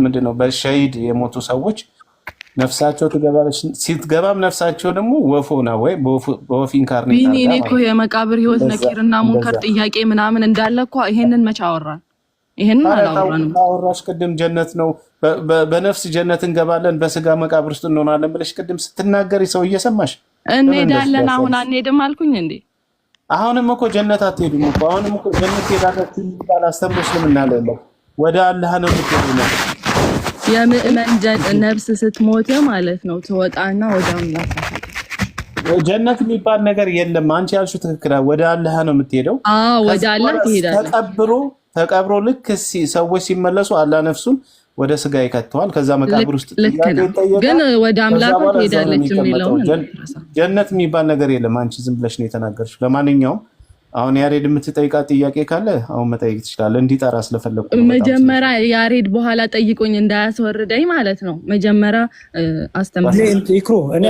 B: ምንድነው በሸሂድ የሞቱ ሰዎች ነፍሳቸው ትገባለች። ሲትገባም ነፍሳቸው ደግሞ ወፎና ወይ በወፍ ኢንካርኔት
C: ቢኒ እኔ እኮ የመቃብር ህይወት ነኪርና ሙንከር ጥያቄ ምናምን እንዳለ እኮ ይሄንን መች አወራን? ይሄንን አላወራንም።
B: አወራሽ ቅድም ጀነት ነው በነፍስ ጀነት እንገባለን በስጋ መቃብር ውስጥ እንሆናለን ብለሽ ቅድም ስትናገሪ ሰው እየሰማሽ
C: እንሄዳለን። አሁን አንሄድም አልኩኝ እንዴ?
B: አሁንም እኮ ጀነት አትሄዱም እኮ። አሁንም እኮ ጀነት ሄዳችሁ ይባል አስተምሮሽ ለምን አለለው? ወደ አላህ ነው የምትሄዱት።
C: የምእመን ነፍስ ስትሞት ማለት ነው ትወጣና ወደ አምላክ
B: ጀነት የሚባል ነገር የለም። አንቺ ያልሽው ትክክል። ወደ አላህ ነው የምትሄደው።
C: አዎ ወደ አላህ ትሄዳለህ።
B: ተቀብሮ ልክ ሰዎች ሲመለሱ አላህ ነፍሱን ወደ ስጋ ይከተዋል። ከዛ መቃብር ውስጥ
C: ግን ወደ አምላክ ትሄዳለች የሚለው
B: ጀነት የሚባል ነገር የለም። አንቺ ዝም ብለሽ ነው የተናገርሽው። ለማንኛውም አሁን ያሬድ የምትጠይቃት ጥያቄ ካለ አሁን መጠየቅ ትችላለህ። እንዲጠራ ስለፈለኩ
C: መጀመሪያ ያሬድ በኋላ ጠይቆኝ እንዳያስወርደኝ ማለት ነው። መጀመሪያ አስተምረኝ
A: ኢክሩ። እኔ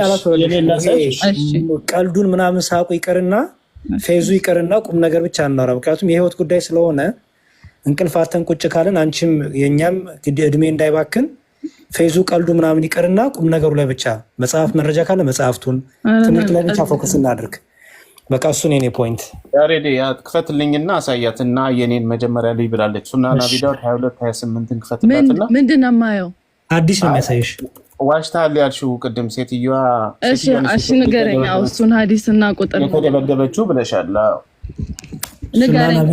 A: ቀልዱን ምናምን ሳቁ ይቅርና ፌዙ ይቅርና ቁም ነገር ብቻ እናወራ። ምክንያቱም የህይወት ጉዳይ ስለሆነ እንቅልፋተን ቁጭ ካልን አንቺም የኛም እድሜ እንዳይባክን ፌዙ ቀልዱ ምናምን ይቅርና ቁም ነገሩ ላይ ብቻ መጽሐፍ መረጃ ካለ መጽሐፍቱን ትምህርት ላይ ብቻ ፎከስ እናድርግ። በቃ እሱን የኔ ፖይንት
B: ያሬድ ክፈትልኝና አሳያትና የኔን መጀመሪያ ላይ ብላለች። ሱናና ቪዲዮ 22-28 ክፈትላትና
C: ምንድን ነው የማየው?
A: አዲስ ነው የሚያሳይሽ።
B: ዋሽታል ያልሽው ቅድም ሴትዮዋ
C: እሺ ንገረኝ። እሱን ሀዲስና ቁጥር
B: የተደበደበችው ብለሻል።
C: ንገረኝ።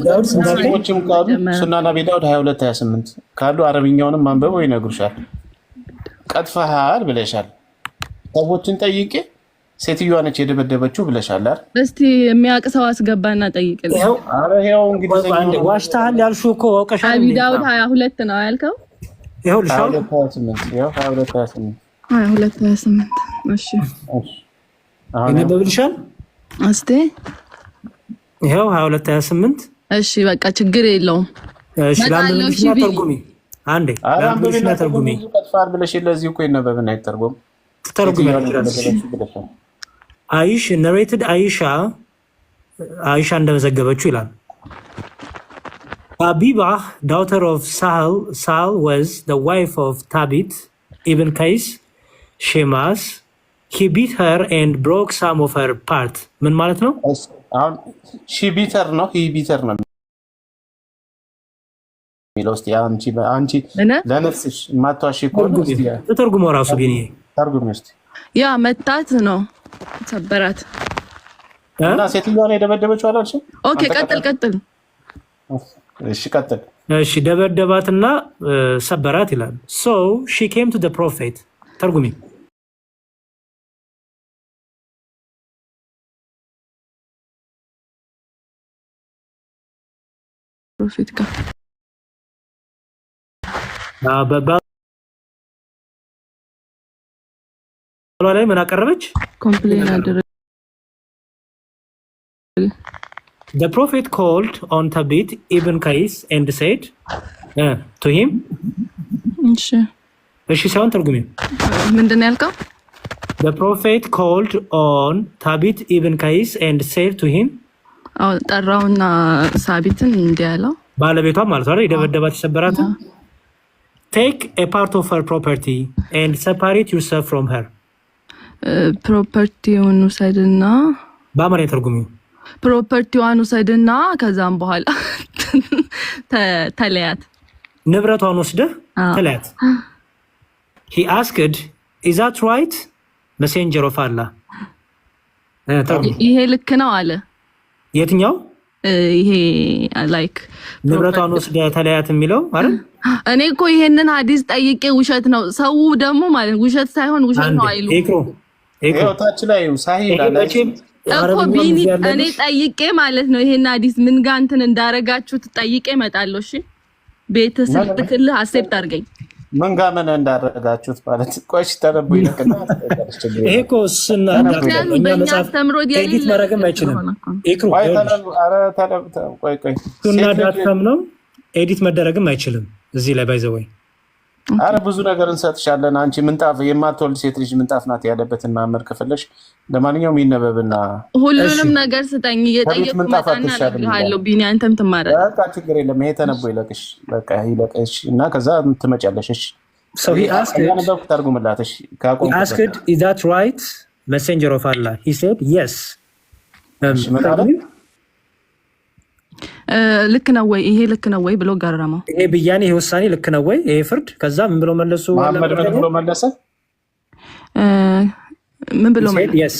B: ሰዎችም ካሉ ሱናና ቪዲዮ 22-28 ካሉ አረብኛውንም ማንበብ ወይ ይነግሩሻል። ቀጥፈሃል ብለሻል። ሰዎችን ጠይቄ ሴትዮዋ ነች የደበደበችው ብለሻል አይደል?
C: እስቲ የሚያውቅ ሰው አስገባና ጠይቅልኝ።
B: አረ ይሄው እንግዲህ
A: ዋሽታል ያልሽው እኮ አውቀሻል።
C: አቢ ዳውድ 22 ነው ያልከው?
A: ይሄው ልሻው
B: 22-28
C: እሺ
A: እኔ በብልሻል
C: እስቲ
A: ይሄው 22-28
C: እሺ በቃ ችግር የለውም።
A: እሺ ላምብልሽና ተርጉሚ አንዴ ላምብልሽና ተርጉሚ።
B: ቀጥፋር ብለሽ ለዚህ እኮ ይነበብና አይተርጎም።
A: ተርጉም አይሽ narrated አይሻ እንደዘገበችው ይላል Habibah, daughter of Sahal was the wife of Thabit ibn Qais Shemas. He beat her and broke some of her part. ምን ማለት ነው?
B: አሁን she beat her ነው he beat her ነው የሚለው እስቲ አንቺ ለነፍስሽ ማቷሽ ከሆነ እስቲ
A: ተርጉመው ራሱ ቢኒ
B: ተርጉም እስቲ
C: ያ መታት ነው ሰበራት
B: እና ሴትዮዋ ነው የደበደበችው አላልሽ?
C: ኦኬ ቀጥል
B: እሺ ቀጥል
A: እሺ ደበደባትና ሰበራት ይላል so she came to the prophet ተርጉሚ
C: ፕሮፌት ጋር
A: ላይ ምን አቀረበች
C: ኮምፕሌን አደረገ
A: The prophet called on Thabit ibn Qais and said to him እሺ ሳይሆን ተርጉሚ
C: ምንድነው ያልከው
A: The prophet called on Thabit ibn Qais and said to him
C: ጠራውና ሳቢትን እንዲያለው
A: ባለቤቷ ማለት ነው የደበደባት የሰበራት Take a part of her property and separate yourself from her
C: ፕሮፐርቲውን ውሰድና
A: በአማርኛ ተርጉሚው
C: ፕሮፐርቲዋን ውሰድና ከዛም በኋላ ተለያት
A: ንብረቷን ወስደህ ተለያት He asked is that right messenger of Allah
C: ይሄ ልክ ነው አለ
A: የትኛው
C: ይሄ ላይክ
A: ንብረቷን ወስደህ ተለያት የሚለው አይደል
C: እኔ እኮ ይሄንን ሐዲስ ጠይቄ ውሸት ነው ሰው ደግሞ ማለት ውሸት ሳይሆን ውሸት ነው አይሉ
B: ኤክሮ ታች ላይ ሳሂላ
C: እኮ ቢኒ እኔ ጠይቄ ማለት ነው ይሄን ሐዲስ ምን ጋር እንትን እንዳረጋችሁት ጠይቄ እመጣለሁ እሺ ቤተሰብ ትክልህ አክሴፕት አድርገኝ
B: ምን ጋር ምን እንዳረጋችሁት ማለት ቆይሽ ተረቡ ይልከና
A: ይሄ እኮ ስና እኛ መጽሐፍ ኤዲት ማድረግም አይችልም ኤክሮ
B: ቆይ
A: ሱና ዳትም ነው ኤዲት መደረግም አይችልም እዚህ ላይ ባይዘወይ
B: አረ ብዙ ነገር እንሰጥሻለን አንቺ ምንጣፍ የማትወልድ ሴት ልጅ ምንጣፍ ናት ያለበትን ማመር ከፈለሽ ለማንኛውም ይነበብና
C: ሁሉንም ነገር ስጠኝ እየጠየቁ መጣናለሁ ቢኒ አንተም ትማረጥ
B: በቃ ችግር የለም ይሄ ተነቦ ይለቅሽ በቃ ይለቅሽ እና ከዛ ትመጫለሽ እሺ
A: so he asked is that right messenger of Allah he said yes
C: ልክ ነው ወይ ይሄ ልክ ነው ወይ ብሎ ገረመው
A: ይሄ ብያኔ ይሄ ውሳኔ ልክ ነው ወይ ይሄ ፍርድ ከዛ ምን ብሎ መለሱ
B: መሐመድ ምን ብሎ መለሰ
C: ምን ብሎ መለሰ
A: yes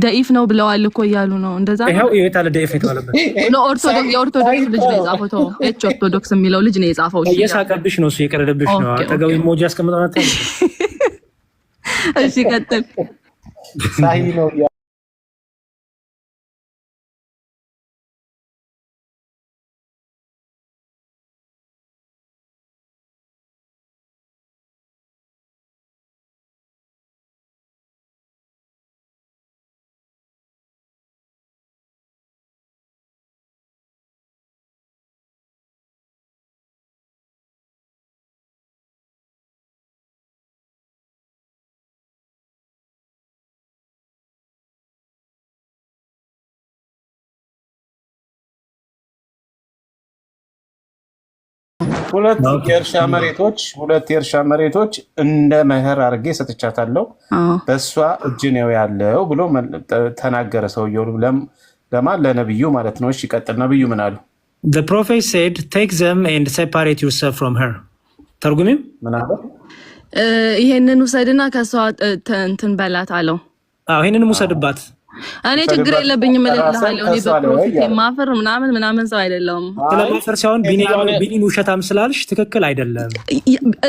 C: ደኢፍ ነው ብለዋል እኮ ያሉ ነው እንደዛ
A: ነው ይሄው የታለ ደኢፍ የተባለበት
C: ነው የኦርቶዶክስ ልጅ ነው የጻፈው እቺ ኦርቶዶክስ የሚለው ልጅ ነው የጻፈው እሺ
A: እየሳቀብሽ ነው እሱ የቀረደብሽ ነው አጠገቡ ኢሞጂ አስቀምጠው ነው
C: እሺ ቀጥል
B: ሳሂ ነው ሁለት የእርሻ መሬቶች እንደ መህር አድርጌ ሰጥቻታለሁ በሷ እጅ ነው ያለው ብሎ ተናገረ ሰውየው ለማን ለነብዩ ማለት ነው እሺ ቀጥል ነብዩ ምን አሉ
A: The prophet said take them and separate yourself from her ተርጉሚም
B: ምን አለ
C: ይሄንን ውሰድና ከሷ እንትን በላት አለው
A: ይሄንን ውሰድባት
C: እኔ ችግር የለብኝም እልልሃለሁ እኔ በፕሮፊት የማፈር ምናምን ሰው አይደለም
A: ስለማፈር ሳይሆን ቢኒን ውሸታም ስላልሽ ትክክል አይደለም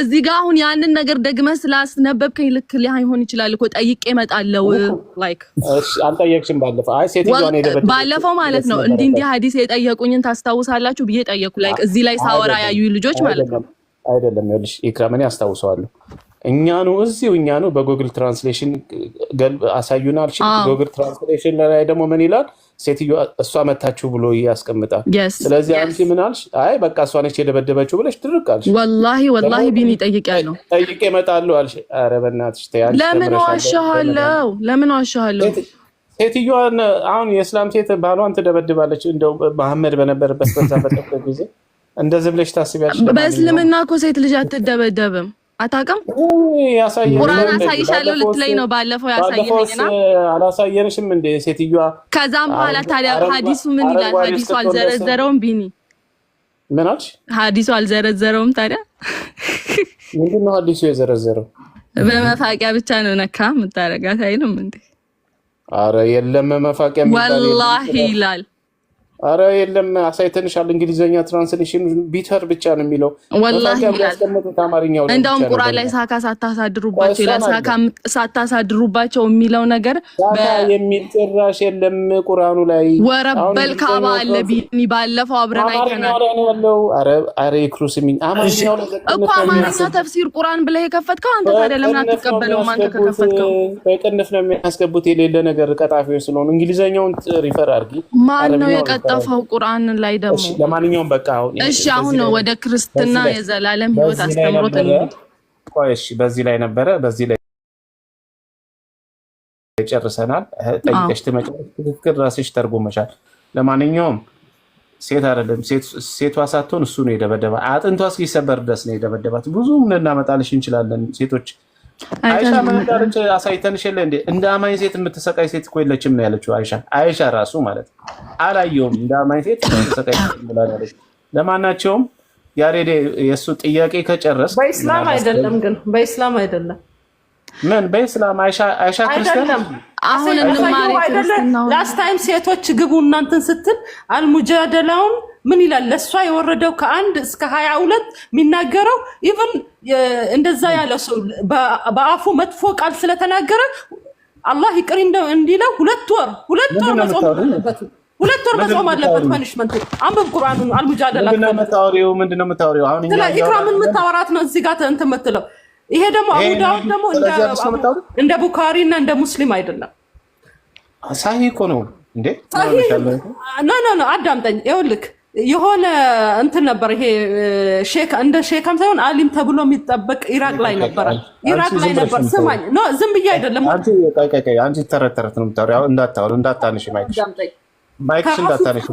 C: እዚህ ጋር አሁን ያንን ነገር ደግመህ ስላስነበብከኝ ልክ ሊሆን ይችላል እኮ ጠይቄ እመጣለሁ ላይክ
B: እሺ አልጠየቅሽም
C: ባለፈው ማለት ነው እንዲህ ሐዲስ የጠየቁኝን ታስታውሳላችሁ ብዬ ጠየቁ ላይክ እዚህ ላይ ሳወራ ያዩ ልጆች ማለት ነው
B: አይደለም ይኸውልሽ ኢክራም እኔ አስታውሰዋለሁ እኛኑ በጉግል ትራንስሌሽን አሳዩናል። ጉግል ትራንስሌሽን ላይ ደግሞ ምን ይላል? ሴትዮ እሷ መታችሁ ብሎ ያስቀምጣል። ስለዚህ አንቺ ምን አልሽ? አይ በቃ እሷ ነች የደበደበችው ብለሽ ድርቅ አልሽ።
C: ወላሂ ቢኒ ጠይቄያለሁ
B: እመጣለሁ አልሽ። ኧረ በእናትሽ ተያለሽ።
C: ለምን ዋሻለሁ?
B: ሴትዮዋን አሁን የእስላም ሴት ባሏን ትደበድባለች። እንደው መሐመድ በነበረበት በዛ በጠበቅ ጊዜ እንደዚህ ብለሽ ታስቢያለሽ?
C: በእስልምና እኮ ሴት ልጅ አትደበደብም። አታውቅም? ቁርአን አሳይሻለሁ ልትለኝ ነው። ባለፈው ያሳየኝና
B: አላሳየንሽም እንዴ ሴትዮዋ?
C: ከዛም በኋላ ታዲያ ሐዲሱ ምን ይላል? ሐዲሱ አልዘረዘረውም። ቢኒ
B: ምን አልሽ?
C: ሐዲሱ አልዘረዘረውም። ታዲያ
B: ምንድን ነው ሐዲሱ የዘረዘረው?
C: በመፋቂያ ብቻ ነው ነካ የምታረጋት አይልም እንዴ?
B: አረ የለም መፋቂያ
C: ወላሂ ይላል።
B: አረ የለም አሳይተንሻል። እንግሊዘኛ ትራንስሌሽን ቢተር ብቻ ነው የሚለው።
C: ወላሂ
B: ያስቀመጡት አማርኛው ላይ
C: እንደውም ቁርአን ላይ ሳካ ሳታሳድሩባቸው ይላል። ሳካ ሳታሳድሩባቸው የሚለው ነገር
B: የሚል ጭራሽ የለም ቁርአኑ ላይ።
C: ወረበል ካባ አለ ቢኒ ባለፈው አብረን አይተናል።
B: አረ ይክሩስሚኝ አማርኛው ላይ
C: እኮ አማርኛ ተፍሲር ቁርአን ብለህ የከፈትከው አንተ ታዲያ ለምን አትቀበለውም? አንተ ከከፈትከው
B: በቅንፍ ነው የሚያስገቡት የሌለ ነገር ቀጣፊዎች ስለሆኑ እንግሊዘኛውን ሪፈር አድርጊ።
C: ማን ነው ጠፋው ቁርአን ላይ ደግሞ።
B: ለማንኛውም በቃ
C: አሁን ነው ወደ ክርስትና የዘላለም ህይወት አስተምሮት እንዴት?
B: እሺ በዚህ ላይ ነበረ፣ በዚህ ላይ ጨርሰናል። ጠይቀሽ ትመጪያለሽ። ትክክል ራስሽ ተርጉመሻል። ለማንኛውም ሴት አይደለም ሴቷ ሳትሆን እሱ ነው የደበደባ። አጥንቷ እስኪሰበር ድረስ ነው የደበደባት። ብዙ ምን እናመጣልሽ እንችላለን ሴቶች። አይሻ መንዳርች አሳይተንሽ የለ እንዴ? እንደ አማኝ ሴት የምትሰቃይ ሴት እኮ የለችም ነው ያለችው አይሻ ራሱ ማለት አላየውም። እንደ አማኝ ሴት የምትሰቃይ ሴት። ለማናቸውም ያሬድ የእሱ ጥያቄ ከጨረስ
F: በኢስላም አይደለም ግን በኢስላም አይደለም።
B: ምን በኢስላም አይሻ ክርስቲያን
C: አሁን እንማር ክርስቲያናው
F: ላስት ታይም ሴቶች ግቡ እናንተን ስትል አልሙጃደላውን ምን ይላል? ለሷ የወረደው ከ1 እስከ 22 የሚናገረው ኢቭን እንደዛ ያለው ሰው በአፉ መጥፎ ቃል ስለተናገረ አላህ ይቅር እንዲለው 2 ወር መጾም አለበት። 2 ወር መጾም አለበት። ፐኒሽመንት አንብብ ቁርአኑን አልሙጃደላ
B: ምንድነው የምታወሪው? አሁን
F: እኛ ኢክራምን የምታወራት ነው እዚህ ጋር እንትን የምትለው። ይሄ ደግሞ አቡ ዳውድ ደግሞ እንደ ቡኻሪ እና እንደ ሙስሊም አይደለም።
B: ሳሂህ እኮ ነው እንዴ?
F: ኖ አዳምጠኝ። ይኸውልህ የሆነ እንትን ነበር ይሄ ሼክ እንደ ሼክም ሳይሆን አሊም ተብሎ የሚጠበቅ ኢራቅ ላይ ነበር። ስማኝ ኖ ዝም ብዬ አይደለም።
B: አንቺ ተረተረት ነው የምታወሪው። እንዳታነሺ ማይክሽ እንዳታነሺ።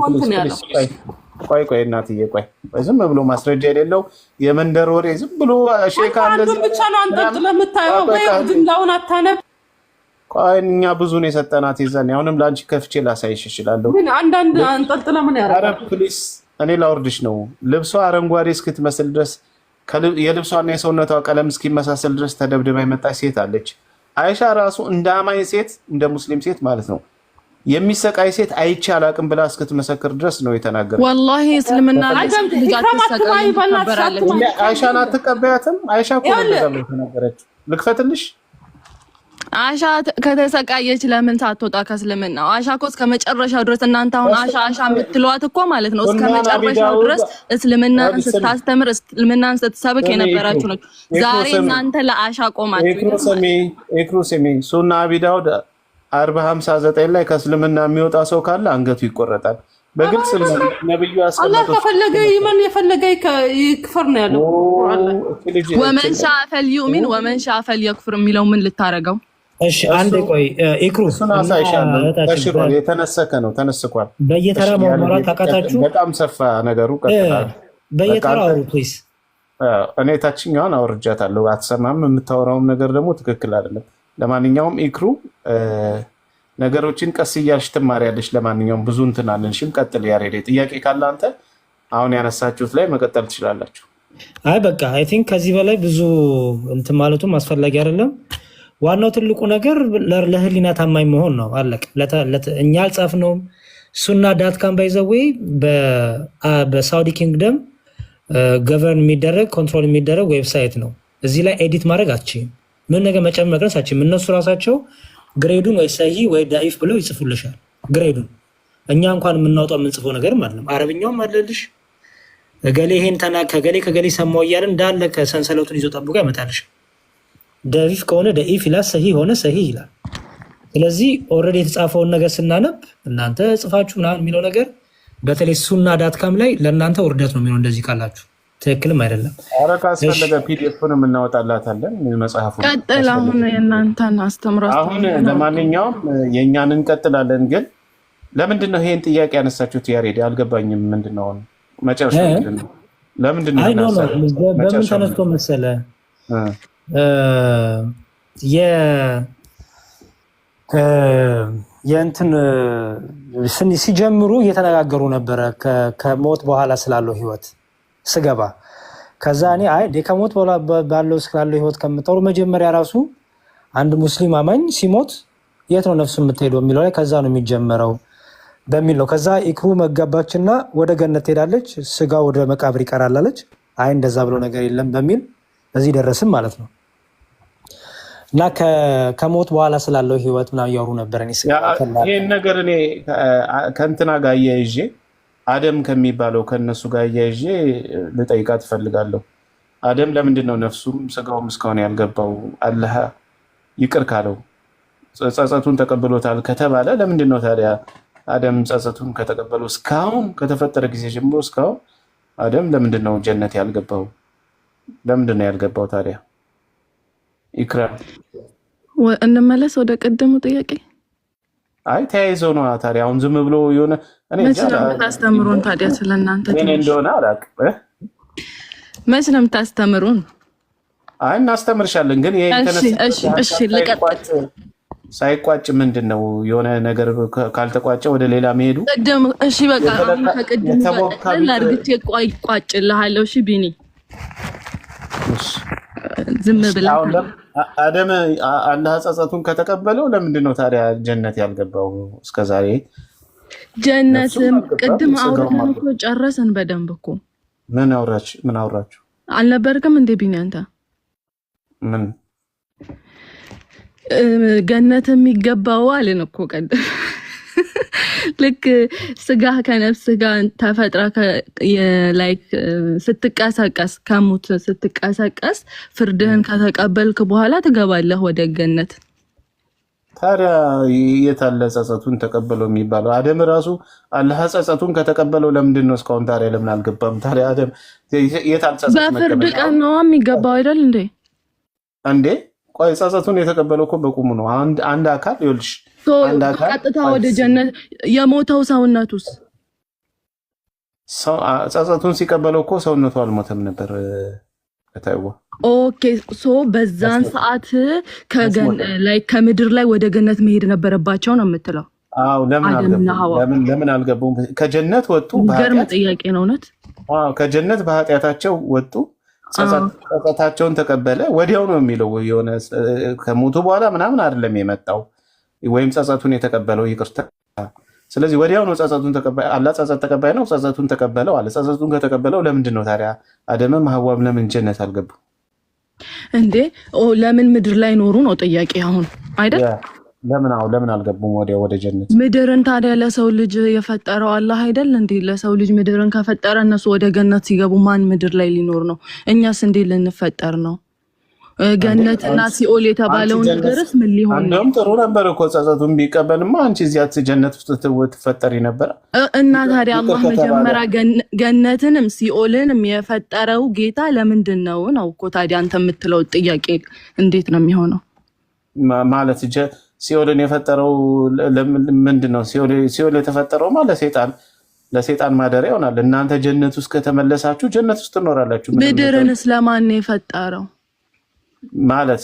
B: ቆይ እናትዬ ቆይ። ዝም ብሎ ማስረጃ የሌለው የመንደር ወሬ ዝም ብሎ ሼክ
F: እንደዚህ ብቻ ነው አንጠልጥለህ የምታየው። በጅምላውን አታነብ።
B: ቆይ እኛ ብዙ ነው የሰጠናት ይዘን አሁንም ላንቺ ከፍቼ ላሳይሽ እችላለሁ።
F: ምን አንዳንድ አንጠልጥለህ ምን ያደርጋል?
B: ኧረ ፕሊስ እኔ ላውርድሽ ነው። ልብሷ አረንጓዴ እስክትመስል ድረስ የልብሷና የሰውነቷ ቀለም እስኪመሳሰል ድረስ ተደብድባ የመጣች ሴት አለች። አይሻ ራሱ እንደ አማኝ ሴት እንደ ሙስሊም ሴት ማለት ነው የሚሰቃይ ሴት አይቼ አላቅም ብላ እስክትመሰክር ድረስ ነው የተናገረው።
C: ወላሂ እስልምና ላይ
B: አይሻን አትቀበያትም? አይሻ እኮ ነው የተናገረችው። ልክፈትልሽ።
C: አይሻ ከተሰቃየች ለምን ሳትወጣ ከእስልምና? አይሻ እኮ እስከ መጨረሻው ድረስ እናንተ አሁን አይሻ የምትለዋት እኮ ማለት ነው እስከ መጨረሻው ድረስ እስልምናን ስታስተምር እስልምናን ስትሰብክ የነበራችሁ ነው። ዛሬ እናንተ ለአይሻ ቆማችሁ።
B: ኤክሩስሚ ሱና አቢ ዳውድ 4059 ላይ ከእስልምና የሚወጣ ሰው ካለ አንገቱ ይቆረጣል። በግልጽ ነብዩ ያስቀመጡት
F: አላህ ከፈለገ ይመን የፈለገ ይክፈር ነው ያለው።
C: ወመን ሻአ ፈልዩሚን ወመን ሻአ ፈልየክፍር የሚለው ምን ልታረገው?
A: እሺ አንዴ ቆይ ኢክሩ
B: ተሽሯል። የተነሰከ ነው ተነስኳል።
A: በየተራ ማውራት ታቃታችሁ።
B: በጣም ሰፋ ነገሩ። ቀጥታ
A: በየተራ አውሩ ፕሊዝ።
B: እኔ ታችኛዋን አውርጃታለሁ። አትሰማም። የምታወራውም ነገር ደግሞ ትክክል አይደለም። ለማንኛውም ኢክሩ ነገሮችን ቀስ እያልሽ ትማሪያለሽ። ለማንኛውም ብዙ እንትን አለንሽም። ቀጥል ያሬድ። ጥያቄ ካለ አንተ አሁን ያነሳችሁት ላይ መቀጠል ትችላላችሁ።
A: አይ በቃ አይ ቲንክ ከዚህ በላይ ብዙ እንትን ማለቱም አስፈላጊ አይደለም። ዋናው ትልቁ ነገር ለህሊና ታማኝ መሆን ነው። አለቅ እኛ አልጻፍነውም። ሱና ዳትካም ባይዘዌ በሳውዲ ኪንግደም ገቨርን የሚደረግ ኮንትሮል የሚደረግ ዌብሳይት ነው። እዚህ ላይ ኤዲት ማድረግ አትችይም። ምን ነገር መጨመር አትችይም። እነሱ ራሳቸው ግሬዱን ወይ ሰሂ ወይ ዳኢፍ ብለው ይጽፉልሻል። ግሬዱን እኛ እንኳን የምናወጣው የምንጽፈው ነገር ማለት ነው። አረብኛውም አለልሽ። እገሌ ይሄን ከገሌ ሰማው እያለን እንዳለ ከሰንሰለቱን ይዞ ጠብቆ ያመጣልሽ። ደኢፍ ከሆነ ደኢፍ ይላል፣ ሰሂህ ሆነ ሰሂህ ይላል። ስለዚህ ኦልሬዲ የተጻፈውን ነገር ስናነብ እናንተ ጽፋችሁ ምናምን የሚለው ነገር በተለይ ሱና ዳትካም ላይ ለእናንተ ውርደት ነው የሚሆነው። እንደዚህ ካላችሁ ትክክልም አይደለም።
B: ኧረ ካስፈለገ ፒዲኤፍንም እናወጣላታለን መጽሐፉ።
C: ቀጥል። አሁን የእናንተን አስተምራችሁ።
B: አሁን ለማንኛውም የእኛን እንቀጥላለን። ግን ለምንድን ነው ይሄን ጥያቄ ያነሳችሁት? ያሬድ አልገባኝም። ምንድን ነው መጨረሻ? ምንድን ነው ለምንድን ነው
A: በምን ተነስቶ መሰለ የእንትን ሲጀምሩ እየተነጋገሩ ነበረ ከሞት በኋላ ስላለው ህይወት ስገባ። ከዛ እኔ ከሞት ባለው ስላለው ህይወት ከምታወሩ መጀመሪያ ራሱ አንድ ሙስሊም አማኝ ሲሞት የት ነው ነፍሱ የምትሄደው የሚለው ላይ ከዛ ነው የሚጀመረው በሚል ነው። ከዛ ኢክሩ መጋባችና ወደ ገነት ትሄዳለች፣ ስጋ ወደ መቃብር ይቀራል አለች። እንደዛ ብሎ ነገር የለም በሚል እዚህ ደረስም ማለት ነው። እና ከሞት በኋላ ስላለው ህይወት ምናምን እያወሩ ነበር።
B: ይህን ነገር እኔ ከእንትና ጋር እያይዤ አደም ከሚባለው ከእነሱ ጋር እያይዤ ልጠይቃት እፈልጋለሁ። አደም ለምንድን ነው ነፍሱም ስጋውም እስካሁን ያልገባው? አላህ ይቅር ካለው ጸጸቱን ተቀብሎታል ከተባለ ለምንድን ነው ታዲያ አደም ጸጸቱን ከተቀበለው እስካሁን ከተፈጠረ ጊዜ ጀምሮ እስካሁን አደም ለምንድን ነው ጀነት ያልገባው? ለምንድን ነው ያልገባው ታዲያ? ኢክራም
C: እንመለስ ወደ ቀደሙ ጥያቄ።
B: ተያይዘው ነው ታዲያ። አሁን ዝም ብሎ የሆነ
C: መች ነው የምታስተምሩን ታዲያ? ስለእናንተ
B: ምን እንደሆነ አላውቅም።
C: መች ነው የምታስተምሩን?
B: እናስተምርሻለን። ግን ይሄ ሳይቋጭ ምንድን ነው የሆነ ነገር ካልተቋጨ ወደ ሌላ መሄዱ?
C: እሺ በቃ ከቅድም አድርግቼ ቋጭልሃለሁ። እሺ ቢኒ ዝም ብላ
B: አደም አላህ ጸጸቱን ከተቀበለው ለምንድን ነው ታዲያ ጀነት ያልገባው እስከዛሬ?
C: ጀነትም ቅድም አውርተን እኮ ጨረሰን በደንብ እኮ።
B: ምን አውራችሁ
C: አልነበርክም እንዴ ቢኒ? አንተ
B: ምን
C: ገነት የሚገባው አለን እኮ ቀደም። ልክ ስጋ ከነፍስ ጋር ተፈጥራ ላይክ ስትቀሰቀስ ከሙት ስትቀሰቀስ ፍርድህን ከተቀበልክ በኋላ ትገባለህ ወደ ገነት።
B: ታዲያ የታለ ጸጸቱን ተቀበለው የሚባለው? አደም ራሱ አላህ ጸጸቱን ከተቀበለው ለምንድን ነው እስካሁን ታዲያ ለምን አልገባም? ታዲያ አደም የታል ጸጸት?
C: በፍርድ ቀን ነው የሚገባው አይደል እንዴ?
B: እንዴ ቆይ ጸጸቱን የተቀበለው እኮ በቁሙ ነው። አንድ አካል ይኸውልሽ፣
C: ቀጥታ ወደ ጀነት የሞተው ሰውነቱስ
B: ጸጸቱን ሲቀበለው እኮ ሰውነቱ አልሞተም ነበር።
C: ኦኬ በዛን ሰዓት ከምድር ላይ ወደ ገነት መሄድ ነበረባቸው ነው የምትለው?
B: አዎ። ለምን አልገቡም? ከጀነት ወጡ።
C: ገርም ጥያቄ ነው እውነት።
B: ከጀነት በኃጢአታቸው ወጡ፣ ጸጸታቸውን ተቀበለ። ወዲያው ነው የሚለው የሆነ ከሞቱ በኋላ ምናምን አይደለም የመጣው ወይም ጸጸቱን የተቀበለው ይቅርታ። ስለዚህ ወዲያው ነው ጸጸቱን ተቀበለ። አላህ ጸጸት ተቀባይ ነው፣ ጸጸቱን ተቀበለው አለ። ጸጸቱን ከተቀበለው ለምንድን ነው ታዲያ አደምም ሐዋም ለምን ጀነት አልገቡ
C: እንዴ? ለምን ምድር ላይ ኖሩ ነው ጥያቄ አሁን አይደል?
B: ለምን አልገቡም ወዲያው ወደ ጀነት?
C: ምድርን ታዲያ ለሰው ልጅ የፈጠረው አላህ አይደል እንዴ? ለሰው ልጅ ምድርን ከፈጠረ እነሱ ወደ ገነት ሲገቡ ማን ምድር ላይ ሊኖር ነው? እኛስ እንዴ ልንፈጠር ነው? ገነትና ሲኦል የተባለው ነገርስ ምን ሊሆን ነው?
B: እንደውም ጥሩ ነበር እኮ ጸጸቱን ቢቀበልማ አንቺ እዚያት ጀነት ውስጥ ትፈጠሪ ነበር።
C: እና ታዲያ አላህ መጀመሪያ ገነትንም ሲኦልንም የፈጠረው ጌታ ለምንድን ነው ነው እኮ ታዲያ አንተ የምትለው ጥያቄ እንዴት ነው የሚሆነው?
B: ማለት ሲኦልን የፈጠረው ምንድን ነው? ሲኦል የተፈጠረው ማለት ለሰይጣን ማደሪያ ይሆናል። እናንተ ጀነት ውስጥ ከተመለሳችሁ ጀነት ውስጥ ትኖራላችሁ።
C: ምድርንስ ለማን ነው የፈጠረው?
B: ማለት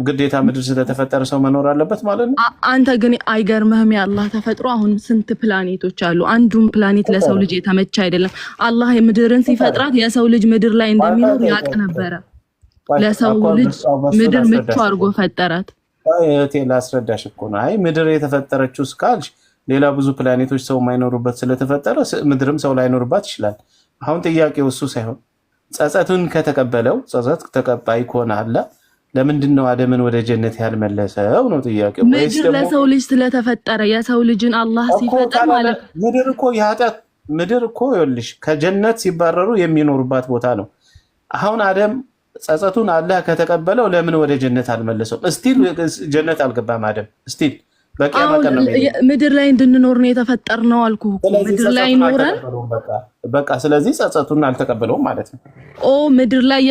B: ግዴታ ምድር ስለተፈጠረ ሰው መኖር አለበት ማለት ነው።
C: አንተ ግን አይገርምህም? የአላህ ተፈጥሮ አሁን ስንት ፕላኔቶች አሉ። አንዱም ፕላኔት ለሰው ልጅ የተመቸ አይደለም። አላህ ምድርን ሲፈጥራት የሰው ልጅ ምድር ላይ እንደሚኖር ያውቅ ነበረ። ለሰው ልጅ ምድር ምቹ አድርጎ ፈጠራት።
B: ላስረዳሽ እኮ ነው። ምድር የተፈጠረችው እስካልሽ ሌላ ብዙ ፕላኔቶች ሰው የማይኖሩበት ስለተፈጠረ ምድርም ሰው ላይኖርባት ይችላል። አሁን ጥያቄው እሱ ሳይሆን ጸጸቱን ከተቀበለው ጸጸት ተቀባይ ከሆነ አለ ለምንድን ነው አደምን ወደ ጀነት ያልመለሰው ነው ጥያቄው።
C: ምድር ለሰው ልጅ ስለተፈጠረ የሰው ልጅን አላህ ሲፈጥር ማለት
B: ምድር እኮ ይኸውልሽ ከጀነት ሲባረሩ የሚኖሩባት ቦታ ነው። አሁን አደም ጸጸቱን አላህ ከተቀበለው ለምን ወደ ጀነት አልመለሰው? እስቲል ጀነት አልገባም አደም እስቲል በቂያማ ቀን ነው
C: ምድር ላይ እንድንኖር ነው የተፈጠርነው አልኩህ እኮ ምድር ላይ ኖረን
B: በቃ ስለዚህ ጸጸቱን አልተቀበለውም ማለት ነው።
C: ምድር ላይ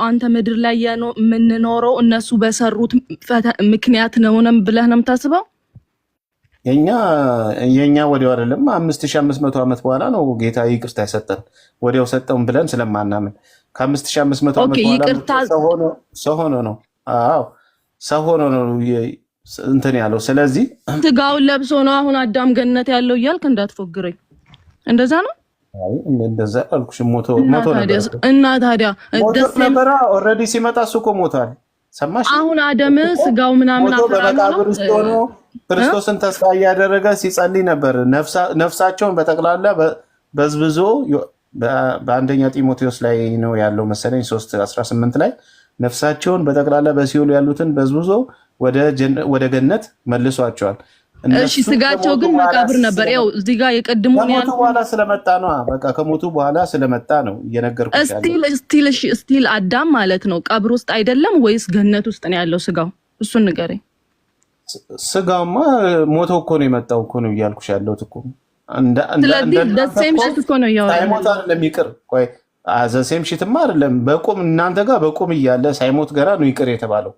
C: አንተ ምድር ላይ የምንኖረው እነሱ በሰሩት ምክንያት ነው ብለህ ነው የምታስበው?
B: የኛ ወዲያው አይደለም 5500 ዓመት በኋላ ነው ጌታ ይቅርታ ይሰጠን ወዲያው ሰጠውን ብለን ስለማናምን ከ5500 ዓመት በኋላ ሰው ሆኖ ነው። አዎ ሰው ሆኖ ነው እንትን ያለው። ስለዚህ
C: ስጋውን ለብሶ ነው አሁን አዳም ገነት ያለው እያልክ እንዳትፎግረኝ። እንደዛ ነው?
B: አይ እንደዛ አልኩሽ። ሞቶ
C: እና ታዲያ
B: ደስ ነበር። ኦልሬዲ ሲመጣ እሱ እኮ ሞቷል። ሰማሽ?
C: አሁን አደም ስጋው ምናምን
B: በመቃብር ውስጥ ሆኖ ክርስቶስን ተስፋ እያደረገ ሲጸልይ ነበር። ነፍሳቸውን በጠቅላላ በዝብዞ በአንደኛ ጢሞቴዎስ ላይ ነው ያለው መሰለኝ 3:18 ላይ ነፍሳቸውን በጠቅላላ በሲኦል ያሉትን በዝብዞ ወደ ገነት መልሷቸዋል።
C: እሺ ስጋቸው ግን መቃብር ነበር። ያው እዚህ ጋር የቀድሞን
B: ከሞቱ በኋላ ስለመጣ ነው። በቃ ከሞቱ በኋላ ስለመጣ ነው እየነገርኩሽ ያለው።
C: ስቲል አዳም ማለት ነው ቀብር ውስጥ አይደለም ወይስ ገነት ውስጥ ነው ያለው ስጋው? እሱን ንገረኝ።
B: ስጋውማ ሞቶ እኮ ነው የመጣው እኮ ነው እያልኩሽ ያለሁት እኮ።
C: ስለዚህ ደሴም ሽት እኮ ነው ያወራው።
B: ሳይሞት አይደለም ይቅር። ቆይ ዘሴም ሽትማ አይደለም በቁም እናንተ ጋር በቁም እያለ ሳይሞት ገና ነው ይቅር የተባለው።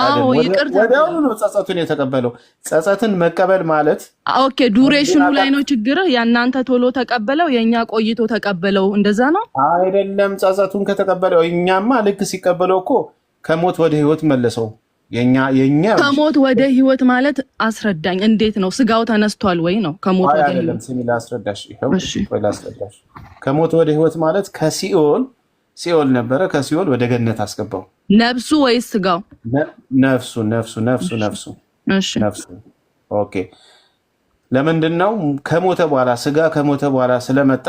C: አዎ ይቅርታ
B: ወዲያውኑ ነው ጸጸቱን የተቀበለው። ጸጸትን መቀበል ማለት
C: ኦኬ ዱሬሽኑ ላይ ነው ችግር። ያናንተ ቶሎ ተቀበለው የኛ ቆይቶ ተቀበለው እንደዛ ነው
B: አይደለም። ጸጸቱን ከተቀበለው እኛማ ልክ ሲቀበለው እኮ ከሞት ወደ ህይወት መለሰው። የኛ
C: ከሞት ወደ ህይወት ማለት አስረዳኝ። እንዴት ነው ስጋው ተነስቷል ወይ ነው ከሞት ወደ ህይወት?
B: ሲሚላ አስረዳሽ። አስረዳሽ። ከሞት ወደ ህይወት ማለት ሲኦል ነበረ። ከሲኦል ወደ ገነት አስገባው።
C: ነፍሱ ወይስ ስጋው?
B: ነፍሱ። እሺ ኦኬ። ለምንድን ነው ከሞተ በኋላ ስጋ ከሞተ በኋላ ስለመጣ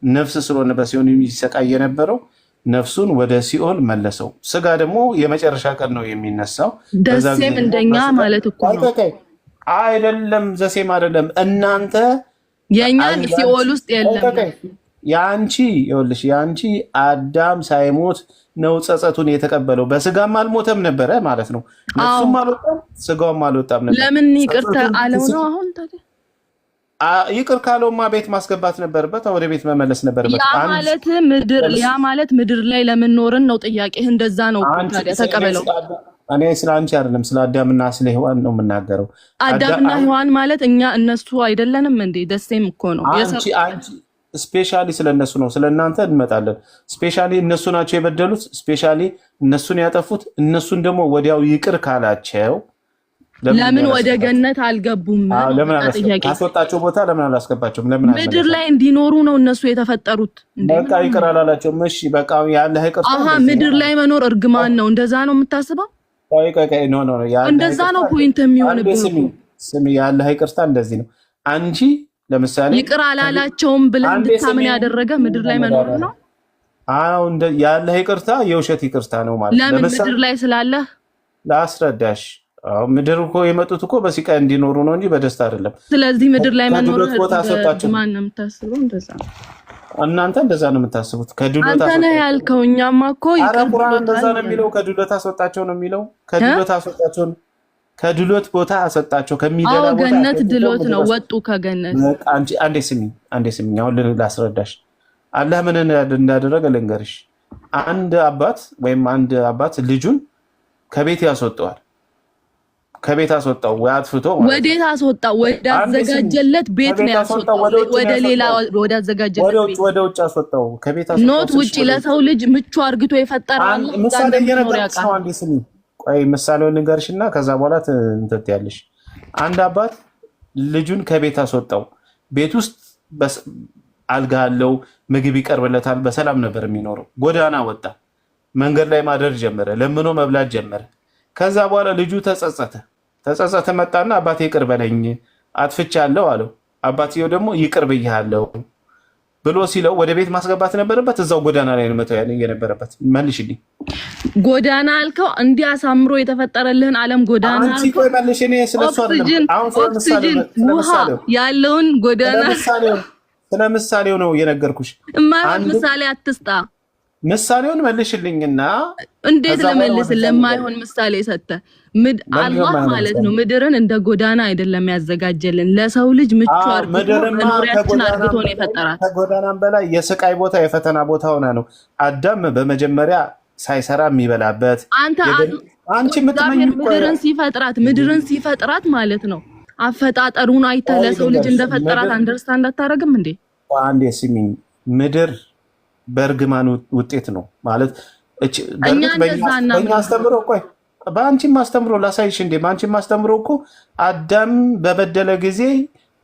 B: ነፍስ ስለሆነ በሲኦል ይሰቃይ የነበረው ነፍሱን ወደ ሲኦል መለሰው። ስጋ ደግሞ የመጨረሻ ቀን ነው የሚነሳው።
C: ደሴም እንደኛ ማለት እኮ ነው
B: አይደለም? ዘሴም አይደለም። እናንተ
C: የኛን ሲኦል ውስጥ የለም።
B: ያንቺ አዳም ሳይሞት ነው ጸጸቱን የተቀበለው። በስጋም አልሞተም ነበረ ማለት ነው። ነፍሱም አልወጣም ስጋውም አልወጣም ነበር።
C: ለምን ይቅርታ አለው ነው አሁን ታዲያ?
B: ይቅር ካለውማ ቤት ማስገባት ነበረበት፣ ወደ ቤት መመለስ ነበረበት።
C: ያ ማለት ምድር ላይ ለምን ኖርን ነው ጥያቄህ። እንደዛ ነው ታዲያ ተቀበለው።
B: እኔ ስለ አንቺ አይደለም ስለ አዳምና ስለ ሔዋን ነው የምናገረው።
C: አዳምና ሔዋን ማለት እኛ እነሱ አይደለንም እንዴ? ደሴም እኮ ነው።
B: አንቺ ስፔሻሊ ስለነሱ ነው። ስለእናንተ እንመጣለን። ስፔሻሊ እነሱ ናቸው የበደሉት፣ ስፔሻሊ እነሱን ያጠፉት። እነሱን ደግሞ ወዲያው ይቅር ካላቸው
C: ለምን ወደ ገነት አልገቡም?
B: ካስወጣቸው ቦታ ለምን አላስገባቸውም? ለምን
C: ምድር ላይ እንዲኖሩ ነው እነሱ የተፈጠሩት።
B: በቃ ይቅር አላላቸውም። እሺ በቃ ያለህ ይቅርታ።
C: ምድር ላይ መኖር እርግማን ነው። እንደዛ ነው የምታስበው?
B: ኖ
C: እንደዛ ነው ፖይንት የሚሆንብህ።
B: ስሚ ያለህ ይቅርታ እንደዚህ ነው። አንቺ ለምሳሌ
C: ይቅር አላላቸውም ብለህ እንድታምን ያደረገ ምድር ላይ መኖር ነው።
B: አዎ ያለህ ይቅርታ የውሸት ይቅርታ ነው ማለት።
C: ለምን ምድር ላይ ስላለህ
B: ላስረዳሽ። ምድር እኮ የመጡት እኮ በሲቃይ እንዲኖሩ ነው እንጂ በደስታ አይደለም።
C: ስለዚህ ምድር ላይ መኖር
B: ቦታ አስወጣቸው።
C: ማን ነው የምታስበው? እንደዛ
B: እናንተ እንደዛ ነው የምታስቡት። ከዱለት
C: አንተ ነህ ያልከው። እኛማ እኮ
B: ቁርአን እንደዛ ነው የሚለው። ከዱለት አስወጣቸው ነው የሚለው። ከዱለት አስወጣቸው፣ ከዱለት ቦታ አስወጣቸው። ከሚደላ ቦታ
C: ገነት ድሎት ነው ወጡ ከገነት።
B: አንዴ ስሚኝ። አሁን ላስረዳሽ። አላህ ምን እንዳደረገ ልንገርሽ። አንድ አባት ልጁን ከቤት ያስወጣዋል። ከቤት አስወጣው ወይ አጥፍቶ
C: ወዴት አስወጣው? ወደ አዘጋጀለት ቤት ነው ያስወጣው። ወደ ሌላ ወደ አዘጋጀለት ቤት
B: ወደ ውጭ አስወጣው። ከቤት አስወጣው።
C: ኖት ውጪ ለሰው ልጅ ምቹ አርግቶ የፈጠራል።
B: ምሳሌ እየነገርኩሽ ነው። አንዴ ስሚ። ቆይ ምሳሌውን ንገርሽና ከዛ በኋላ እንትን ያለሽ። አንድ አባት ልጁን ከቤት አስወጣው። ቤት ውስጥ አልጋ አለው፣ ምግብ ይቀርብለታል፣ በሰላም ነበር የሚኖረው። ጎዳና ወጣ፣ መንገድ ላይ ማደር ጀመረ፣ ለምኖ መብላት ጀመረ። ከዛ በኋላ ልጁ ተጸጸተ መጣና አባቴ ይቅር በለኝ አጥፍቻለሁ አለው። አባትየው ደግሞ ይቅር ብያለሁ ብሎ ሲለው ወደ ቤት ማስገባት ነበረበት? እዛው ጎዳና ላይ ነው መተው የነበረበት? መልሽልኝ።
C: ጎዳና አልከው እንዲህ አሳምሮ የተፈጠረልህን ዓለም ጎዳና
B: አንቺ ቆይ መልሽ። እኔ ስለሱ አይደለም አሁን
C: ስለምሳሌው ያለውን ጎዳና
B: ስለምሳሌው ነው የነገርኩሽ።
C: ምሳሌ አትስጣ።
B: ምሳሌውን መልሽልኝና
C: እንዴት ለመልስ ለማይሆን ምሳሌ ሰጠ። አላህ ማለት ነው ምድርን እንደ ጎዳና አይደለም ያዘጋጀልን ለሰው ልጅ ምቹ አድርጎ መኖሪያችን አድርጎ ነው የፈጠራት።
B: ከጎዳናም በላይ የስቃይ ቦታ የፈተና ቦታ ሆና ነው አዳም በመጀመሪያ ሳይሰራ የሚበላበት። አንቺ ምድርን ሲፈጥራት ማለት ነው አፈጣጠሩን አይተህ ለሰው ልጅ እንደፈጠራት አንደርስታንድ አታረግም እንዴ? አንዴ ስሚኝ፣ ምድር በእርግማን ውጤት ነው ማለት በእኛ አስተምሮ ቆይ በአንቺም አስተምሮ ላሳይሽ እንዴ። በአንቺም አስተምሮ እኮ አዳም በበደለ ጊዜ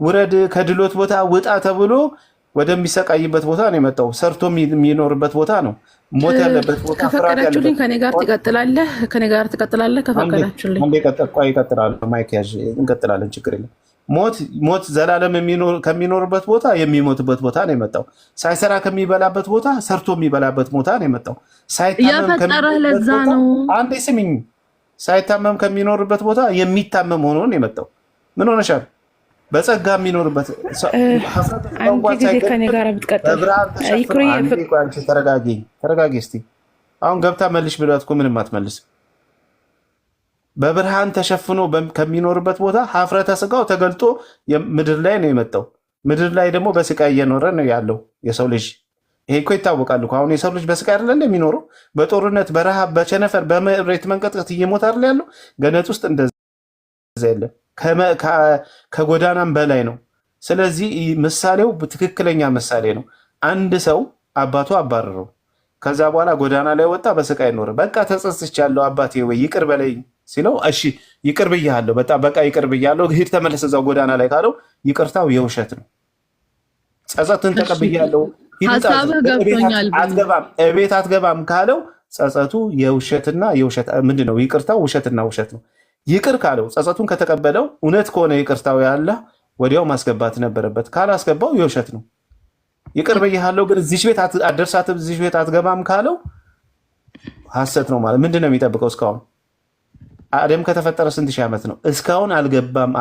B: ውረድ ከድሎት ቦታ ውጣ ተብሎ ወደሚሰቃይበት ቦታ ነው የመጣው። ሰርቶ የሚኖርበት ቦታ ነው። ሞት ያለበት ቦታ
D: ከፈቀዳችሁልኝ ከኔ ጋር ትቀጥላለህ። ከፈቀዳችሁልኝ
B: ይቀጥላለሁ። ማይክ ያዥ፣ እንቀጥላለን። ችግር የለም። ሞት ዘላለም ከሚኖርበት ቦታ የሚሞትበት ቦታ ነው የመጣው። ሳይሰራ ከሚበላበት ቦታ ሰርቶ የሚበላበት ቦታ ነው የመጣው። አንዴ ስሚኝ፣ ሳይታመም ከሚኖርበት ቦታ የሚታመም ሆኖ ነው የመጣው። ምን ሆነሻል? በጸጋ የሚኖርበት ተረጋጊ እስቲ። አሁን ገብታ መልሽ ብሏት እኮ ምንም አትመልስም። በብርሃን ተሸፍኖ ከሚኖርበት ቦታ ሀፍረተ ስጋው ተገልጦ ምድር ላይ ነው የመጣው። ምድር ላይ ደግሞ በስቃይ እየኖረ ነው ያለው የሰው ልጅ። ይሄ እኮ ይታወቃል እኮ። አሁን የሰው ልጅ በስቃይ አይደለ የሚኖረው? በጦርነት በረሃብ በቸነፈር በመሬት መንቀጥቀጥ እየሞተ አይደለ ያለው? ገነት ውስጥ እንደዛ የለም። ከጎዳናም በላይ ነው። ስለዚህ ምሳሌው ትክክለኛ ምሳሌ ነው። አንድ ሰው አባቱ አባረረው፣ ከዛ በኋላ ጎዳና ላይ ወጣ፣ በስቃይ ኖረ። በቃ ተጸጽቻለሁ አባቴ ወይ ይቅር በለኝ ሲለው እሺ ይቅር ብያለሁ፣ በቃ ይቅር ብያለሁ፣ ሂድ ተመለስ እዛው ጎዳና ላይ ካለው ይቅርታው የውሸት ነው። ጸጸትን ተቀብያለሁ፣ ቤት አትገባም ካለው ጸጸቱ የውሸትና የውሸት ምንድን ነው? ይቅርታው ውሸትና ውሸት ነው። ይቅር ካለው ጸጸቱን ከተቀበለው እውነት ከሆነ ይቅርታው ያለ ወዲያው ማስገባት ነበረበት። ካላስገባው የውሸት ነው። ይቅር ብያለሁ ግን እዚህ ቤት አደርሳትም እዚህ ቤት አትገባም ካለው ሐሰት ነው ማለት። ምንድን ነው የሚጠብቀው? እስካሁን አደም ከተፈጠረ ስንት ሺህ ዓመት ነው? እስካሁን አልገባም።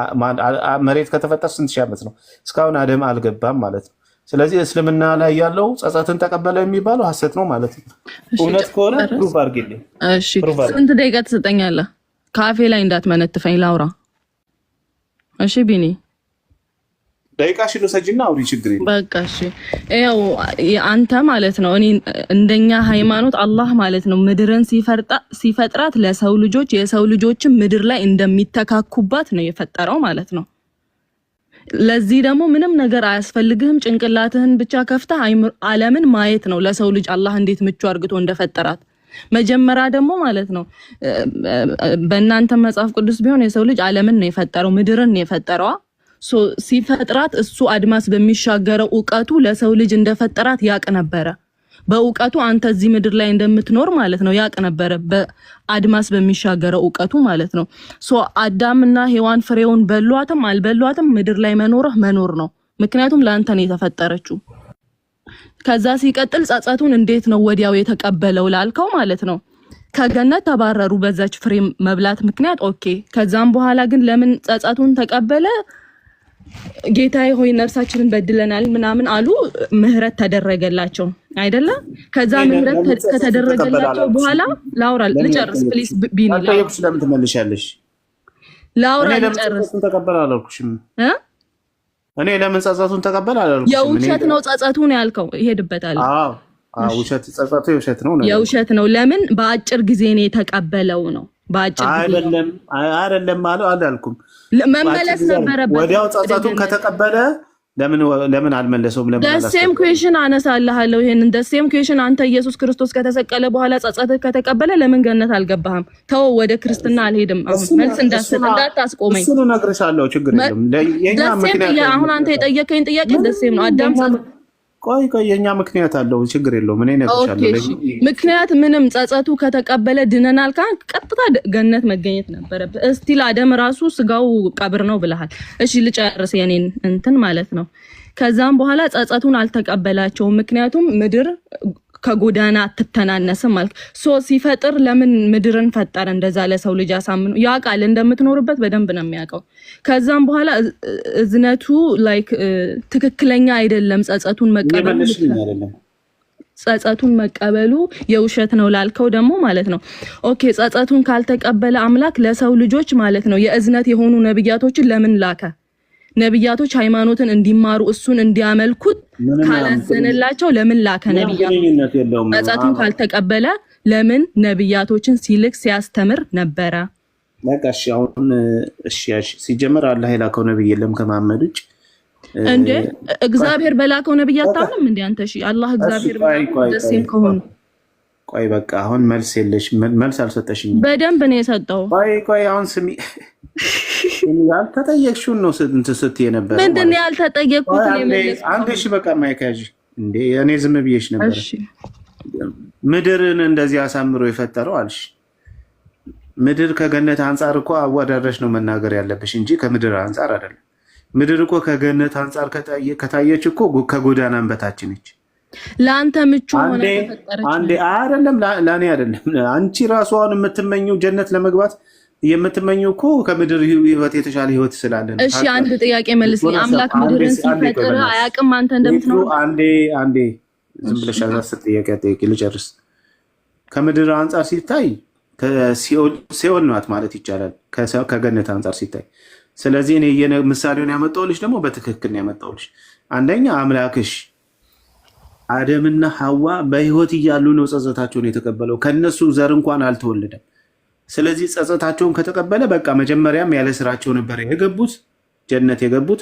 B: መሬት ከተፈጠረ ስንት ሺህ ዓመት ነው? እስካሁን አደም አልገባም ማለት ነው። ስለዚህ እስልምና ላይ ያለው ጸጸትን ተቀበለ የሚባለው ሐሰት ነው ማለት ነው። እውነት ከሆነ ፕሩፍ አድርግልኝ።
C: እሺ ስንት ደቂቃ ትሰጠኛለህ? ካፌ ላይ እንዳትመነትፈኝ ላውራ። እሺ ቢኒ
B: ደቂቃሽን ውሰጂና አውሪ፣ ችግር የለም።
C: በቃ እሺ። ያው አንተ ማለት ነው እኔ እንደኛ ሃይማኖት አላህ ማለት ነው ምድርን ሲፈጥራት ለሰው ልጆች የሰው ልጆችን ምድር ላይ እንደሚተካኩባት ነው የፈጠረው ማለት ነው። ለዚህ ደግሞ ምንም ነገር አያስፈልግህም። ጭንቅላትህን ብቻ ከፍተህ ዓለምን ማየት ነው ለሰው ልጅ አላህ እንዴት ምቹ አርግቶ እንደፈጠራት። መጀመሪያ ደግሞ ማለት ነው በእናንተ መጽሐፍ ቅዱስ ቢሆን የሰው ልጅ ዓለምን ነው የፈጠረው፣ ምድርን ነው የፈጠረው። ሲፈጥራት እሱ አድማስ በሚሻገረው እውቀቱ ለሰው ልጅ እንደፈጠራት ያቅ ነበረ። በእውቀቱ አንተ እዚህ ምድር ላይ እንደምትኖር ማለት ነው ያቅ ነበረ፣ በአድማስ በሚሻገረው እውቀቱ ማለት ነው። አዳምና ሔዋን ፍሬውን በሏትም አልበሏትም ምድር ላይ መኖርህ መኖር ነው። ምክንያቱም ለአንተ ነው የተፈጠረችው። ከዛ ሲቀጥል ጸጸቱን እንዴት ነው ወዲያው የተቀበለው ላልከው ማለት ነው ከገነት ተባረሩ በዛች ፍሬ መብላት ምክንያት ኦኬ። ከዛም በኋላ ግን ለምን ጸጸቱን ተቀበለ? ጌታዬ ሆይ ነፍሳችንን በድለናል ምናምን አሉ። ምህረት ተደረገላቸው አይደለ? ከዛ ምህረት ከተደረገላቸው በኋላ ላውራ ልጨርስ ፕሊዝ ቢኒ
B: ለምን ትመልሻለሽ?
C: ላውራ ልጨርስ።
B: እኔ ለምን ጸጸቱን ተቀበል አላልኩሽም።
C: የውሸት ነው ጸጸቱን ያልከው፣ ይሄድበታል።
B: ውሸት ጸጸቱ የውሸት ነው።
C: የውሸት ነው። ለምን በአጭር ጊዜ ነው የተቀበለው ነው። በአጭር ጊዜ
B: አይደለም አላልኩም።
C: መመለስ ነበረበት።
B: ወዲያው ጸጸቱን ከተቀበለ ለምን አልመለሰውም? ለምን አላሰበም?
C: ደሴም ኩዌሽን አነሳልሃለሁ። ይሄንን ደሴም ኩዌሽን አንተ ኢየሱስ ክርስቶስ ከተሰቀለ በኋላ ጸጸትህ ከተቀበለ ለምን ገነት አልገባህም? ተው ወደ ክርስትና አልሄድም። አሁን መልስ እንዳታስቆመኝ።
B: እሱን እነግርሻለሁ፣ ችግር የለም። የኛ ምክንያት
C: አሁን አንተ የጠየቀኝ ጥያቄ ደሴም ነው። አዳም
B: ቆይ የኛ ምክንያት አለው፣ ችግር የለውም። እኔ እነግርሻለሁ
C: ምክንያት። ምንም ጸጸቱ ከተቀበለ ድነናል ካን ቀጥታ ገነት መገኘት ነበረበት። እስቲል አደም ራሱ ስጋው ቀብር ነው ብለሃል። እሺ ልጨርስ የኔን እንትን ማለት ነው። ከዛም በኋላ ጸጸቱን አልተቀበላቸውም። ምክንያቱም ምድር ከጎዳና አትተናነስም ማለት ሲፈጥር ለምን ምድርን ፈጠረ? እንደዛ ለሰው ልጅ አሳምኑ ያውቃል፣ እንደምትኖርበት በደንብ ነው የሚያውቀው። ከዛም በኋላ እዝነቱ ላይክ ትክክለኛ አይደለም ጸጸቱን መቀበል። ጸጸቱን መቀበሉ የውሸት ነው ላልከው ደግሞ ማለት ነው ኦኬ ጸጸቱን ካልተቀበለ አምላክ ለሰው ልጆች ማለት ነው የእዝነት የሆኑ ነብያቶችን ለምን ላከ? ነብያቶች ሃይማኖትን እንዲማሩ እሱን እንዲያመልኩት ካላዘነላቸው ለምን ላከ? ነብያቶች ጸጸቱን ካልተቀበለ ለምን ነብያቶችን ሲልክ ሲያስተምር ነበረ?
B: ለቃሽ አሁን እሺ ሲጀመር አላህ የላከው ነብይ የለም ከመሐመድ ውጭ
C: እንዴ እግዚአብሔር በላከው ነብይ አታምንም እንዴ አንተ? እሺ አላህ እግዚአብሔር ደስም ከሆነ
B: ቆይ በቃ አሁን መልስ የለሽ መልስ አልሰጠሽኝ።
C: በደንብ ነው የሰጠው።
B: ቆይ አሁን ስሚ ያልተጠየቅሽውን ነው ስትይ ነበር።
C: ምንድን ነው ያልተጠየቅኩት?
B: አንዴ እሺ በቃ ማይካጂ እንዴ እኔ ዝም ብዬሽ ነበር። ምድርን እንደዚህ አሳምሮ የፈጠረው አልሽ። ምድር ከገነት አንጻር እኮ አወዳደረሽ ነው መናገር ያለብሽ እንጂ ከምድር አንጻር አይደለም። ምድር እኮ ከገነት አንጻር ከታየች እኮ ከጎዳናም በታች ነች።
C: ለአንተ ምቹ ሆነ ተፈጠረች።
B: አንዴ አይደለም ለኔ አይደለም። አንቺ ራስሽ አሁን የምትመኘው ጀነት ለመግባት የምትመኘው እኮ ከምድር ህይወት የተሻለ ህይወት ስላለ ነው።
C: እሺ አንድ ጥያቄ መልስልኝ። አምላክ ምድርን ሲፈጥር አያውቅም አንተ እንደምትኖር?
B: አንዴ ዝም ብለሽ አዛስ ጥያቄ ጠይቂ ልጨርስ። ከምድር አንጻር ሲታይ ከሲኦል ናት ማለት ይቻላል ከገነት አንጻር ሲታይ። ስለዚህ እኔ ምሳሌውን ያመጣሁልሽ ደግሞ በትክክል ነው ያመጣሁልሽ። አንደኛ አምላክሽ አደምና ሐዋ በህይወት እያሉ ነው ጸጸታቸውን የተቀበለው። ከነሱ ዘር እንኳን አልተወለደም። ስለዚህ ጸጸታቸውን ከተቀበለ በቃ መጀመሪያም ያለ ስራቸው ነበር የገቡት ጀነት የገቡት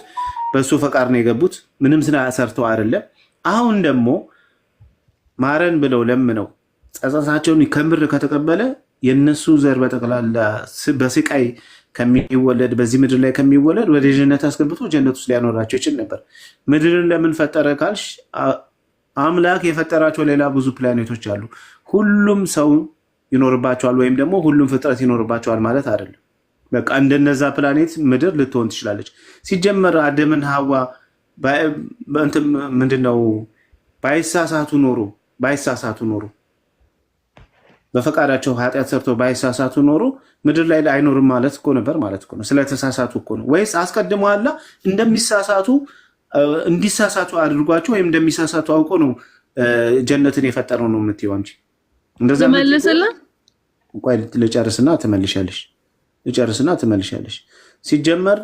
B: በሱ ፈቃድ ነው የገቡት። ምንም ስራ ሰርተው አይደለም። አሁን ደግሞ ማረን ብለው ለምነው ጸጸታቸውን ከምር ከተቀበለ የነሱ ዘር በጠቅላላ በስቃይ ከሚወለድ በዚህ ምድር ላይ ከሚወለድ ወደ ጀነት አስገብቶ ጀነት ውስጥ ሊያኖራቸው ይችል ነበር። ምድርን ለምን ፈጠረ ካልሽ አምላክ የፈጠራቸው ሌላ ብዙ ፕላኔቶች አሉ። ሁሉም ሰው ይኖርባቸዋል ወይም ደግሞ ሁሉም ፍጥረት ይኖርባቸዋል ማለት አይደለም። በቃ እንደነዛ ፕላኔት ምድር ልትሆን ትችላለች። ሲጀመር አደምን ሐዋ ምንድነው ባይሳሳቱ ኖሮ በፈቃዳቸው ኃጢአት ሰርተው ባይሳሳቱ ኖሮ ምድር ላይ አይኖርም ማለት እኮ ነበር ማለት እኮ ነው። ስለተሳሳቱ እኮ ነው። ወይስ አስቀድሞ አላ እንዲሳሳቱ አድርጓቸው ወይም እንደሚሳሳቱ አውቆ ነው ጀነትን የፈጠረው ነው የምትይው አንቺ? እንደዛ
C: መልስልህ።
B: ቆይ ልጨርስና ትመልሻለሽ። ሲጀመር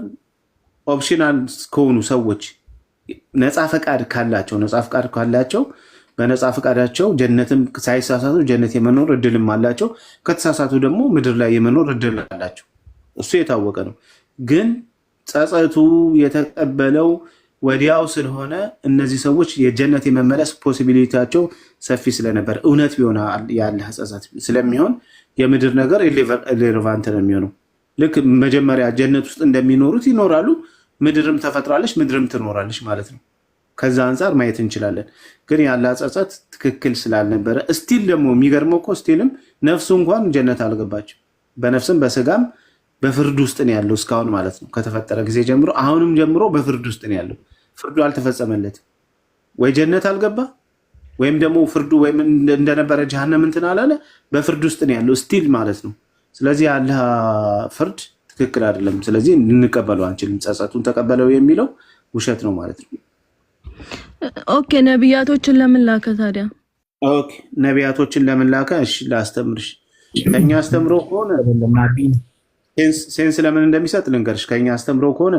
B: ኦፕሽናል ከሆኑ ሰዎች ነፃ ፈቃድ ካላቸው በነፃ ፈቃዳቸው ጀነትም ሳይሳሳቱ ጀነት የመኖር እድልም አላቸው። ከተሳሳቱ ደግሞ ምድር ላይ የመኖር እድል አላቸው። እሱ የታወቀ ነው። ግን ጸጸቱ የተቀበለው ወዲያው ስለሆነ እነዚህ ሰዎች የጀነት የመመለስ ፖሲቢሊቲያቸው ሰፊ ስለነበር እውነት ቢሆን ያለ ጸጸት ስለሚሆን የምድር ነገር ኢሬሌቫንት ነው የሚሆነው። ልክ መጀመሪያ ጀነት ውስጥ እንደሚኖሩት ይኖራሉ። ምድርም ተፈጥራለች፣ ምድርም ትኖራለች ማለት ነው። ከዛ አንጻር ማየት እንችላለን። ግን ያለ ጸጸት ትክክል ስላልነበረ እስቲል ደግሞ የሚገርመው እኮ እስቲልም ነፍሱ እንኳን ጀነት አልገባችም። በነፍስም በስጋም በፍርድ ውስጥ ነው ያለው እስካሁን ማለት ነው። ከተፈጠረ ጊዜ ጀምሮ አሁንም ጀምሮ በፍርድ ውስጥ ነው ያለው። ፍርዱ አልተፈጸመለትም። ወይ ጀነት አልገባ ወይም ደግሞ ፍርዱ ወይም እንደነበረ ጀሃነም እንትን አላለ። በፍርድ ውስጥ ነው ያለው እስቲል ማለት ነው። ስለዚህ ያለ ፍርድ ትክክል አይደለም። ስለዚህ እንቀበለው አንችልም። ጸጸቱን ተቀበለው የሚለው ውሸት ነው ማለት ነው።
C: ኦኬ ነቢያቶችን ለምን ላከ ታዲያ?
B: ኦኬ ነቢያቶችን ለምን ላከ? እሺ ላስተምርሽ። ከኛ አስተምሮ ከሆነ ሴንስ ለምን እንደሚሰጥ ልንገርሽ። ከኛ አስተምሮ ከሆነ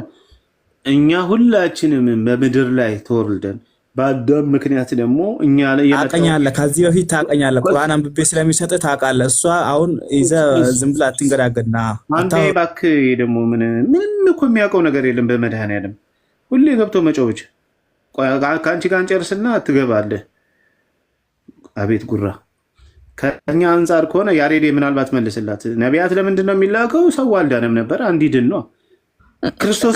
B: እኛ ሁላችንም በምድር ላይ ተወልደን በአዳም ምክንያት ደግሞ እኛ ላይ
G: ታቀኛለህ። ከዚህ በፊት ታቀኛለህ። ቁርአን አንብቤ ስለሚሰጥህ ታውቃለህ። እሷ አሁን ይዘህ ዝም ብለህ አትንገዳገድና
B: አንዴ እባክህ። ደግሞ ምንም እኮ የሚያውቀው ነገር የለም በመድኃኒዓለም ሁሌ ገብቶ መጮህ ብቻ። ከአንቺ ጋር እንጨርስና ትገባለህ። አቤት ጉራ። ከኛ አንጻር ከሆነ ያሬድ ምናልባት መልስላት። ነቢያት ለምንድን ነው የሚላከው? ሰው አልዳነም ነበር አንዲድን ነው።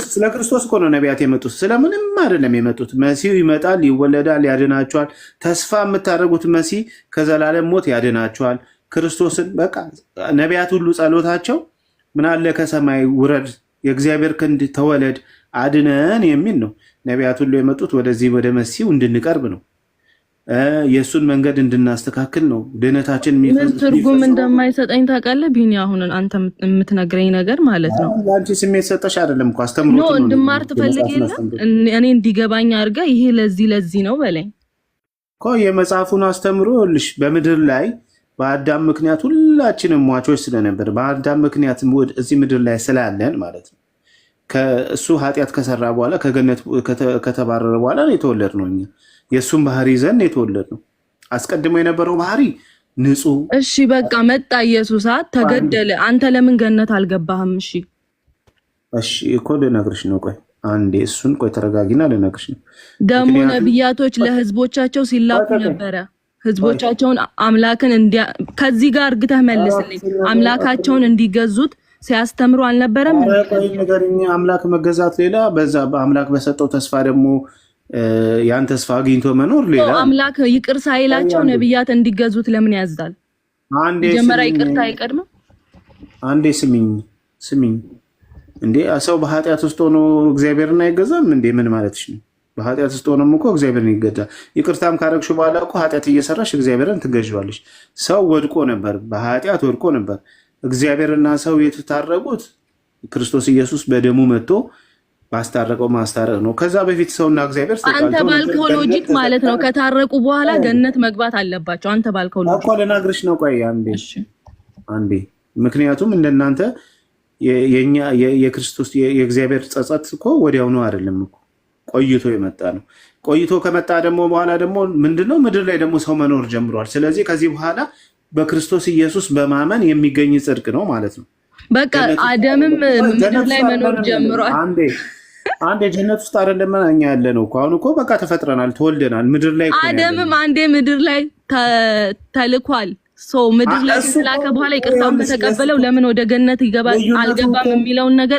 B: ስለ ክርስቶስ እኮ ነው ነቢያት የመጡት። ስለምንም አይደለም የመጡት። መሲሁ ይመጣል፣ ይወለዳል፣ ያድናቸዋል። ተስፋ የምታደርጉት መሲህ ከዘላለም ሞት ያድናቸዋል። ክርስቶስን በቃ ነቢያት ሁሉ ጸሎታቸው ምናለ ከሰማይ ውረድ፣ የእግዚአብሔር ክንድ ተወለድ፣ አድነን የሚል ነው። ነቢያት ሁሉ የመጡት ወደዚህ ወደ መሲሁ እንድንቀርብ ነው። የእሱን መንገድ እንድናስተካክል ነው። ድህነታችን
C: ምን ትርጉም እንደማይሰጠኝ ታውቃለህ ቢኒ? አሁን አንተ የምትነግረኝ ነገር ማለት ነው።
B: ለአንቺ ስሜት ሰጠሽ አይደለም እኮ አስተምሮት ነው።
C: እንድማር ትፈልግ የለ እኔ እንዲገባኝ አድርጋ ይሄ ለዚህ ነው በለኝ።
B: እኮ የመጽሐፉን አስተምሮልሽ በምድር ላይ በአዳም ምክንያት ሁላችንም ሟቾች ስለነበር በአዳም ምክንያት እዚህ ምድር ላይ ስላለን ማለት ነው። ከእሱ ኃጢአት ከሰራ በኋላ ከገነት ከተባረረ በኋላ ነው የተወለድነው። እኛ የእሱን ባህሪ ይዘን የተወለድነው። አስቀድሞ የነበረው ባህሪ ንጹህ።
C: እሺ በቃ መጣ ኢየሱስ ተገደለ። አንተ ለምን ገነት አልገባህም?
B: እሺ እኮ ልነግርሽ ነው። ቆይ አንዴ እሱን ቆይ ተረጋጊና ልነግርሽ ነው።
C: ደግሞ ነቢያቶች ለህዝቦቻቸው ሲላኩ ነበረ። ህዝቦቻቸውን አምላክን ከዚህ ጋር እርግተህ መልስልኝ። አምላካቸውን እንዲገዙት ሲያስተምሩ አልነበረም?
B: አምላክ መገዛት ሌላ፣ በዛ በአምላክ በሰጠው ተስፋ ደግሞ ያን ተስፋ አግኝቶ መኖር ሌላ።
C: አምላክ ይቅር ሳይላቸው ነቢያት እንዲገዙት ለምን ያዛል? መጀመሪያ ይቅርታ አይቀድም?
B: አንዴ ስሚኝ እንዴ ሰው በኃጢአት ውስጥ ሆኖ እግዚአብሔርን አይገዛም እንዴ? ምን ማለትሽ ነው? በኃጢአት ውስጥ ሆኖም እኮ እግዚአብሔርን ይገዛል። ይቅርታም ካረግሽ በኋላ እኮ ኃጢአት እየሰራሽ እግዚአብሔርን ትገዥዋለሽ። ሰው ወድቆ ነበር፣ በኃጢአት ወድቆ ነበር። እግዚአብሔርና ሰው የተታረቁት ክርስቶስ ኢየሱስ በደሙ መጥቶ ባስታረቀው ማስታረቅ ነው። ከዛ በፊት ሰውና እግዚአብሔር
C: አንተ ባልከው ሎጂክ ማለት ነው ከታረቁ በኋላ ገነት መግባት አለባቸው። አንተ ባልከው ሎጂክ
B: እኮ ልነግርሽ ነው። ቆይ አንዴ ምክንያቱም እንደናንተ የኛ የክርስቶስ የእግዚአብሔር ጸጸት እኮ ወዲያው ነው አይደለም እኮ ቆይቶ የመጣ ነው። ቆይቶ ከመጣ ደግሞ በኋላ ደግሞ ምንድነው ምድር ላይ ደግሞ ሰው መኖር ጀምሯል። ስለዚህ ከዚህ በኋላ በክርስቶስ ኢየሱስ በማመን የሚገኝ ጽድቅ ነው ማለት ነው።
C: በቃ አደምም ምድር ላይ መኖር ጀምሯል።
B: አንዴ ጀነት ውስጥ አይደለም እኛ ያለ ነው እኮ አሁን እኮ በቃ ተፈጥረናል፣ ተወልደናል ምድር ላይ።
C: አደምም አንዴ ምድር ላይ ተልኳል። ምድር ላይ ከተላከ በኋላ ይቅርታውን ከተቀበለው ለምን ወደ ገነት ይገባል አልገባም የሚለውን ነገር